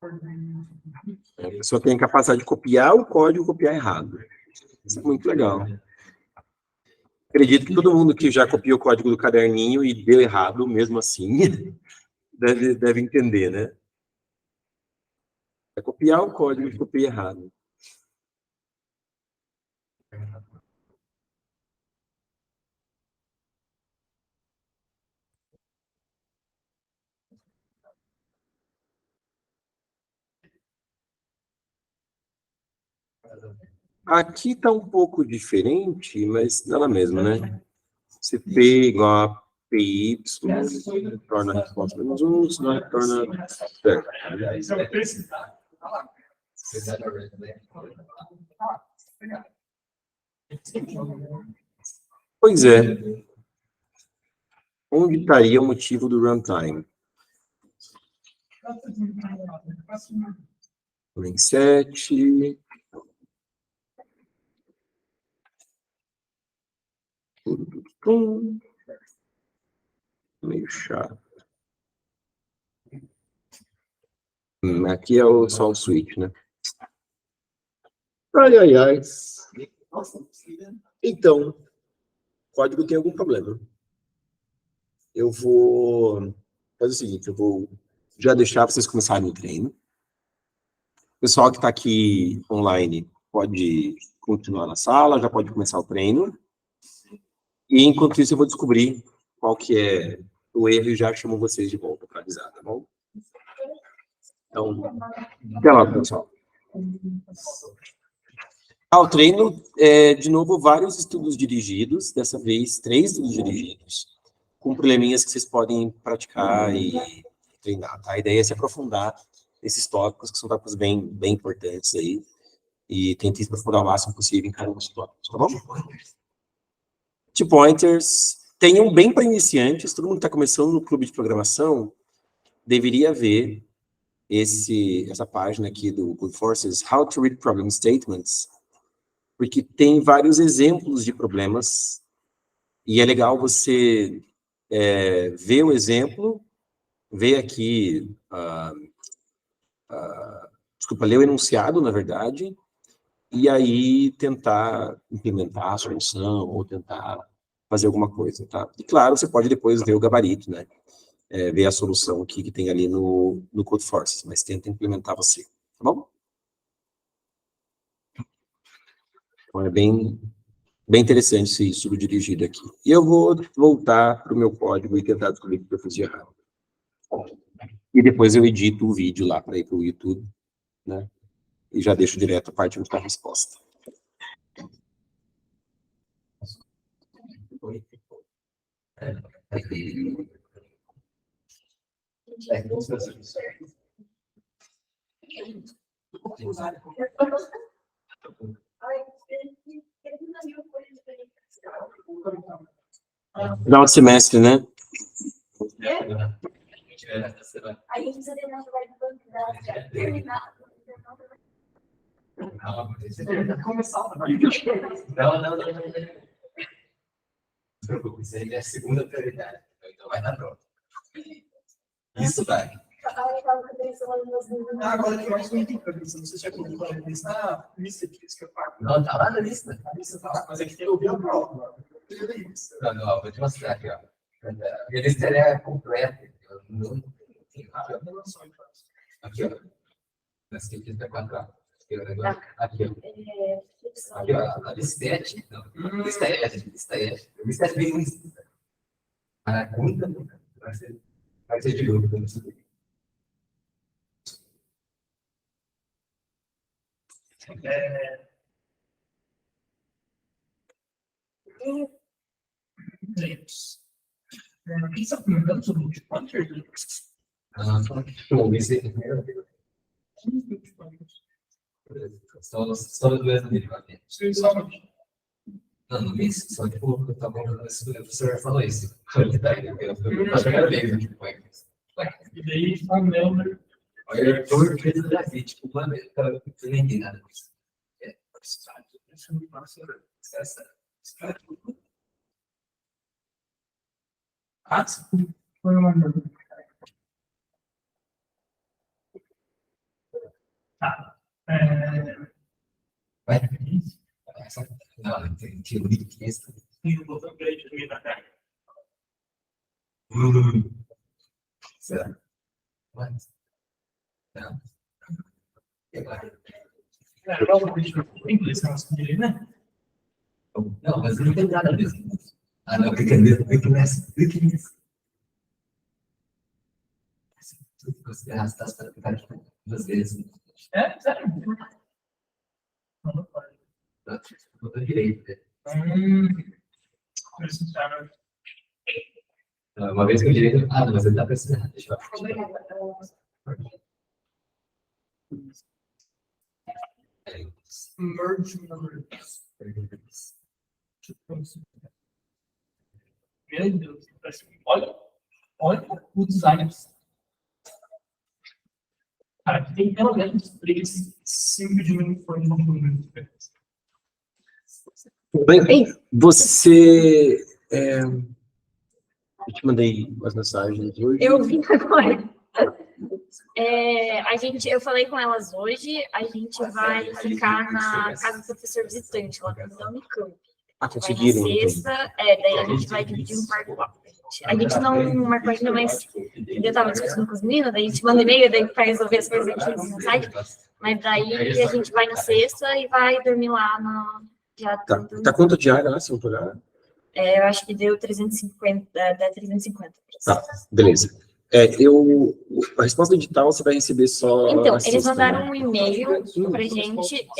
A pessoa tem a capacidade de copiar o código e copiar errado. Isso é muito legal. Acredito que todo mundo que já copiou o código do caderninho e deu errado, mesmo assim, deve entender, né? É copiar o código e copiar errado. Aqui está um pouco diferente, mas dá na mesma, né? Se P igual a PY, torna a resposta menos 1, senão retorna certo. Pois é. Onde estaria o motivo do runtime? Em 7. Meio chato. Aqui é só o switch, né? Ai, ai, ai. Então, o código tem algum problema. Eu vou fazer o seguinte, eu vou já deixar vocês começarem o treino. O pessoal que está aqui online pode continuar na sala, já pode começar o treino. E enquanto isso eu vou descobrir qual que é o erro e já chamo vocês de volta para avisar, tá bom? Então, até lá, pessoal. O treino, de novo, vários estudos dirigidos, dessa vez 3 estudos dirigidos, com probleminhas que vocês podem praticar e treinar, tá? A ideia é se aprofundar nesses tópicos, que são tópicos bem importantes aí, e tentem se aprofundar o máximo possível em cada um dos tópicos, tá bom? T-pointers, tem um bem para iniciantes, todo mundo que está começando no clube de programação deveria ver essa página aqui do Good Forces, How to Read Problem Statements, porque tem vários exemplos de problemas, e é legal você ver o exemplo, ver aqui, ler o enunciado, na verdade, e aí tentar implementar a solução, ou tentar fazer alguma coisa, tá? E claro, você pode depois ver o gabarito, né? Ver a solução que tem ali no Code Forces, mas tenta implementar você, tá bom? Então é bem interessante esse estudo dirigido aqui. E eu vou voltar para o meu código e tentar descobrir o que eu fiz de errado. E depois eu edito o vídeo lá para ir para o YouTube, né? E já deixo direto a parte onde está a resposta. Final de semestre, né? Aí você tem mais trabalho de banco, terminar. Não. Isso aí é a segunda prioridade. Então vai dar pronto. Isso vai. Agora que eu acho que não tem previsão. Você já colocou na lista que eu pago? Não, tá lá na lista. A lista tá lá, mas é que tem o meu prova. Não, vou te mostrar aqui, ó. A minha lista é completa. Aqui, ó. Mas tem que ter 4 horas. Aqui, ó. Aqui, ó. A lista é. Lista é. Lista é bem lista. A conta vai ser de novo. Quem está perguntando sobre o T-pointer? Só do mesmo nível. Não, no mês, só que o professor falou isso. Foi a primeira vez, tipo, E daí, um number. Olha, eu fiz assim, tipo, mano, eu não entendi nada disso. Foi uma number. Tá. Vai. Não, tem que ouvir que isso. E o botão grande do meio da cara. Será? Mas. Não. Em inglês, né? Não, mas não tem nada mesmo. Ah, não, clica nesse. Se você arrastar para clicar aqui 2 vezes. É, sério. Não pode. Botão direito. Precisaram. Uma vez que eu direito. Ah, não, mas ele tá precisando. Deixa eu ver. Obrigada. Merge numbers. Meu Deus. Olha o design. Cara, aqui tem pelo menos 5 de uniforme no número diferentes. Bem, você... eu te mandei umas mensagens hoje. Eu vi agora. Eu falei com elas hoje, a gente vai ficar na casa do professor visitante, lá na Unicamp. Conseguiram. Vai na sexta, daí a gente vai dividir um quarto lá. A gente não marcou ainda, mas eu tava discutindo com os meninos, daí a gente manda e-mail, daí para resolver as coisas aqui no site. Mas daí a gente vai na sexta e vai dormir lá no dia. Tá quanto diária lá, se não pagar? Eu acho que deu 350, dá 350. Tá, beleza. A resposta digital você vai receber só. Então, eles mandaram um e-mail pra gente, que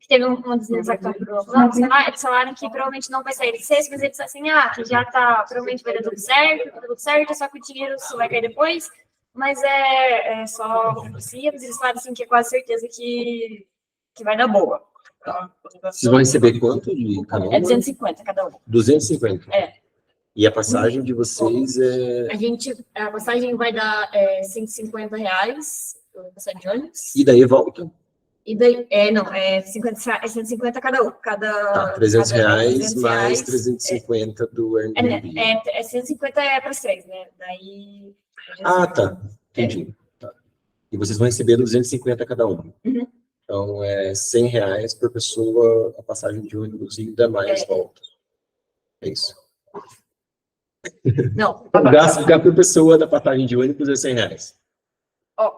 teve uma das meninas que eles falaram que provavelmente não vai sair de sexta, mas eles disseram assim, que já tá, provavelmente vai dar tudo certo, só que o dinheiro só vai cair depois, mas é só confia, mas eles falaram assim que é quase certeza que vai dar boa. Vocês vão receber quanto de cada um? 250 cada um. 250? É. E a passagem de vocês é... A passagem vai dar R$150, a passagem de ônibus. E daí volta? E daí, é 150 cada um. Tá, R$300 mais 350 do Airbnb. 150 para as 3, né? Daí... Tá, entendi. Tá. E vocês vão receber 250 cada um. Uhum. Então, é R$100 por pessoa a passagem de ônibus e ainda mais volta. É isso. Não. O gasto por pessoa da passagem de ônibus é R$100.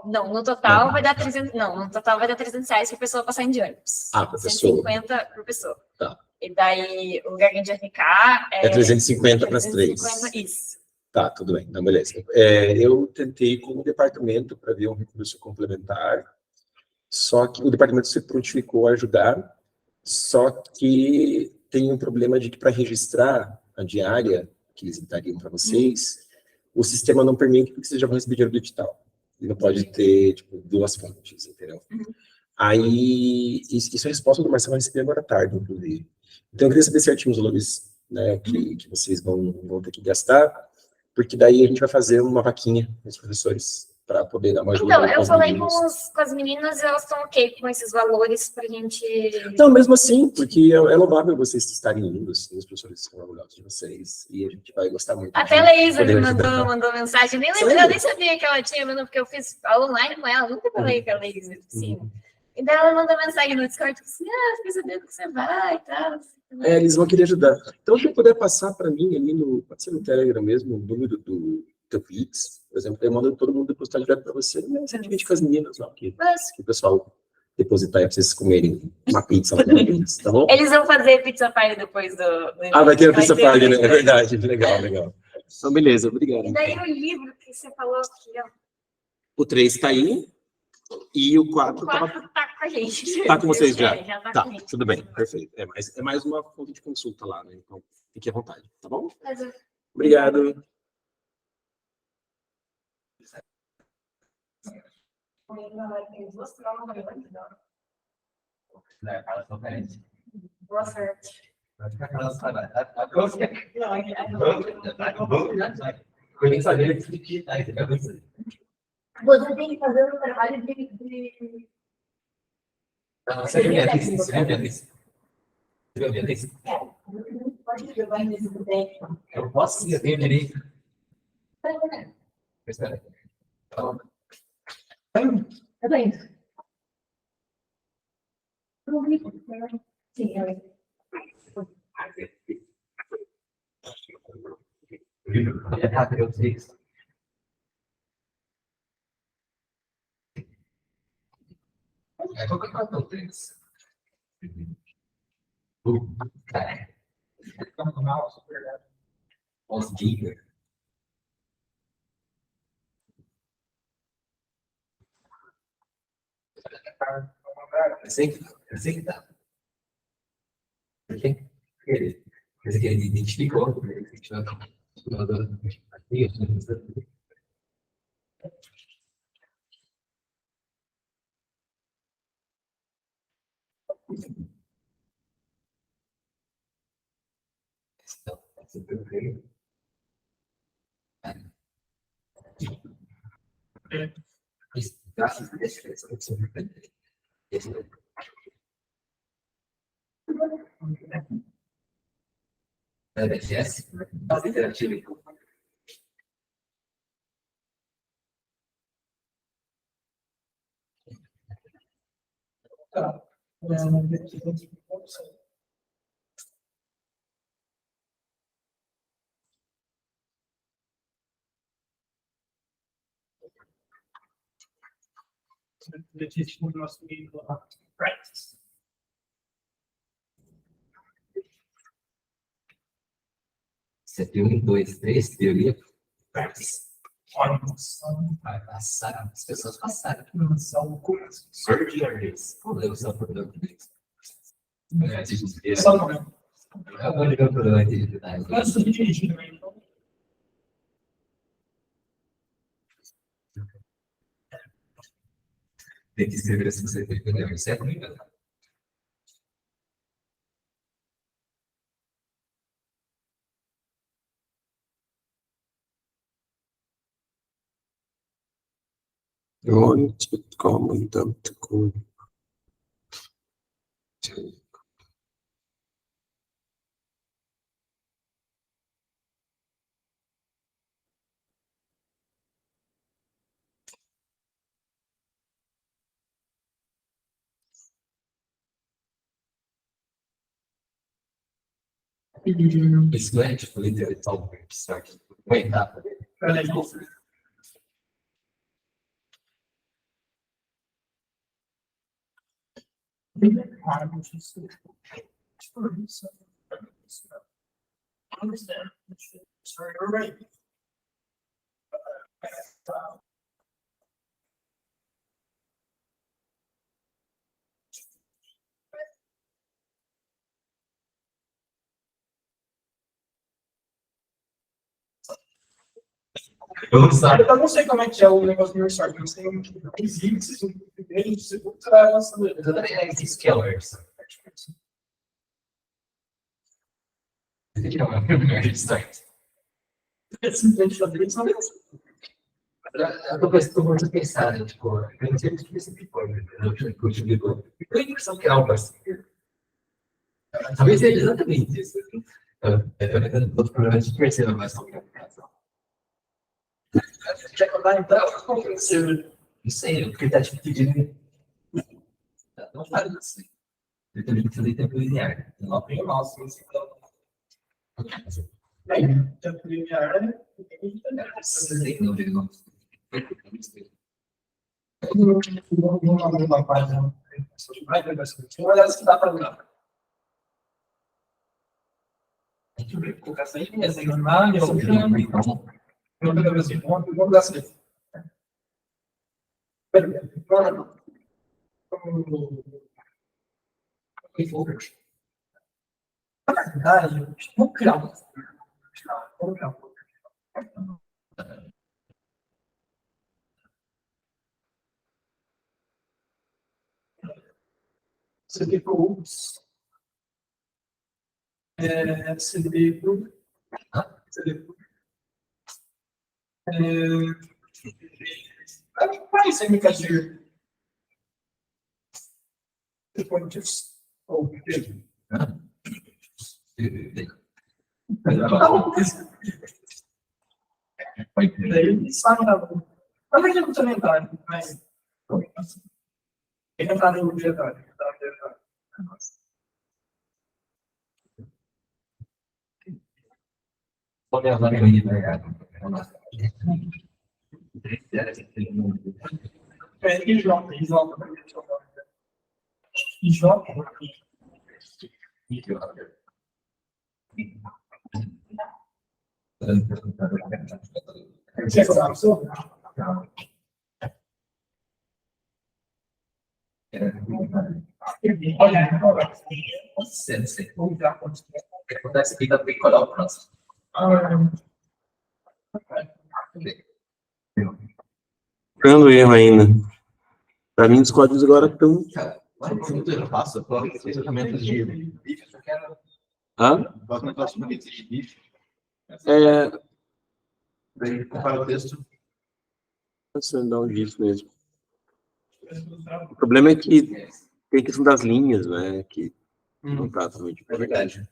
Não, no total vai dar 300. Não, no total vai dar R$300 por pessoa passar de ônibus. Por pessoa. 150 por pessoa. Tá. E daí o lugar que a gente vai ficar é 350 para as 3. Isso. Tá, tudo bem. Não, beleza. Eu tentei com o departamento para ver um recurso complementar, só que o departamento se prontificou a ajudar, só que tem um problema de que para registrar a diária que eles dariam para vocês, o sistema não permite que vocês já vão receber dinheiro digital. Ele não pode ter, tipo, 2 fontes, entendeu? Aí, isso é a resposta do Marcelo, vai receber agora à tarde, inclusive. Então, eu queria saber certinho os valores, né, que vocês vão ter que gastar, porque daí a gente vai fazer uma vaquinha com os professores, para poder dar uma ajuda. Então, eu falei com as meninas e elas estão ok com esses valores pra gente... Não, mesmo assim, porque é louvável vocês estarem indo, assim, os professores estão orgulhosos de vocês, e a gente vai gostar muito. Até a Leísa me mandou mensagem, eu nem sabia que ela tinha, porque eu fiz aula online com ela, nunca falei com a Leísa, assim. E daí ela mandou mensagem no Discord, assim, fiquei sabendo que você vai e tal. Eles vão querer ajudar. Então, se eu puder passar para mim ali pode ser no Telegram mesmo, o número do teu Pix, por exemplo, eu mando todo mundo depositar direto para você, né? Você divide com as meninas lá, que o pessoal depositar para vocês comerem uma pizza lá, tá bom? Eles vão fazer pizza party depois do vai ter a pizza party, né? É verdade, legal. Então, beleza, obrigado. E daí o livro que você falou aqui, ó. O 3 está aí, e o 4 tá com a gente. Tá com vocês já? Já tá, tudo bem, perfeito. É mais uma fonte de consulta lá, né? Então, fique à vontade, tá bom? Obrigado. Boa sorte. Conheço a gente que digitar, entendeu? Você tem que fazer o trabalho de... Você viu minha lista? Você viu minha lista? Você viu minha lista? Pode jogar nesse tempo. Eu posso sim, eu tenho direito. Espera. Tá bem. Sim, é. É rápido, eu sei isso. É qualquer coisa eu tenho isso. Cara, os gigas. Eu sei que tá. Porque ele identificou. BGS, base interativa. Tá. No nosso livro lá, practice. Você tem 1, 2, 3, teoria. Practice. Olha, Vai passar, as pessoas passaram. são cursos. Surgeries. Pô, eu sou problema deles. Só não. Eu vou ligar para o atividade. Antes de dirigir também. Tem que escrever se você tem que entender, certo? Don't comment, don't go. Isso não é tipo literal, certo? Wait, tá. Peraí. Understand. Sorry, you're right. Eu não sabe. Eu não sei como é que é o negócio do restart, mas tem um existe, um segundo para lançamento. Exatamente, é esses scalers. Não, é o primeiro restart. Simplesmente fazer isso, não é isso. Eu estou muito pensando, tipo, eu não sei o que esse tipo, eu tenho a impressão que é algo assim. Talvez seja exatamente isso. Eu estou provavelmente de perceber mais sobre a aplicação. Quer contar então? Como que você... Não sei, porque ele está te pedindo. Não faz assim. Ele também tem que fazer tempo linear. Não Tem o nosso, então. tem Bem, tempo linear, né? não, ele não. Vamos lá, página. Uma delas que dá para usar. Colocar essa aí, essa aí, normal, e essa aqui, não pega assim, vamos dar assim. Vamos criar um. Vamos criar um. CD Groups. CD Group. CD Group. Quais técnicas de dispositivos? Ou daí sai na mão. Mas é complementar, mas tem que entrar no objetário. Olha lá, E joga. Você sabe, senhor? Olha, acontece aqui também, qual é o próximo? Procurando erro ainda. Para mim, os códigos agora estão... Eu faço tratamento de bife, eu quero. Hã? Faço um tratamento de bife. Daí compara o texto. Nossa, dá um disso mesmo. O problema é que tem a questão das linhas, né? Que não tá totalmente. É verdade.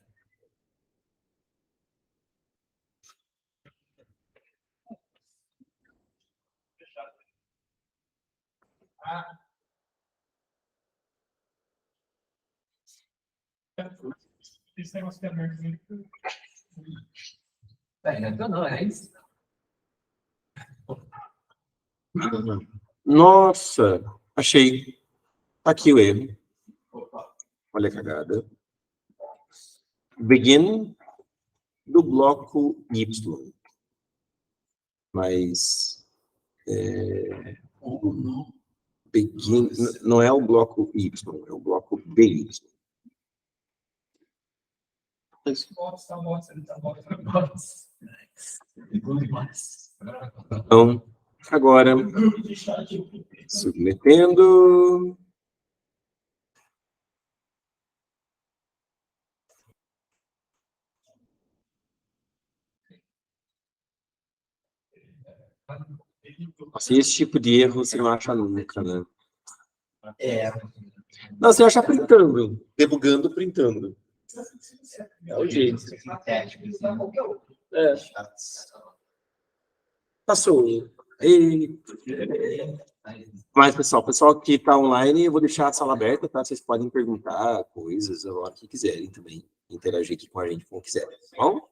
Esse negócio de aberto. Não, é isso. Nossa, achei. Tá aqui o erro. Olha a cagada. Begin do bloco Y. Mas begin não é o bloco Y, é o bloco BY. Então, agora, submetendo. Nossa, esse tipo de erro você não acha nunca, né? Não, você acha printando, debugando, printando. É o jeito. Passou. Mas, pessoal que está online, eu vou deixar a sala aberta, tá? Vocês podem perguntar coisas, a hora que quiserem também. Interagir aqui com a gente como quiserem, tá bom?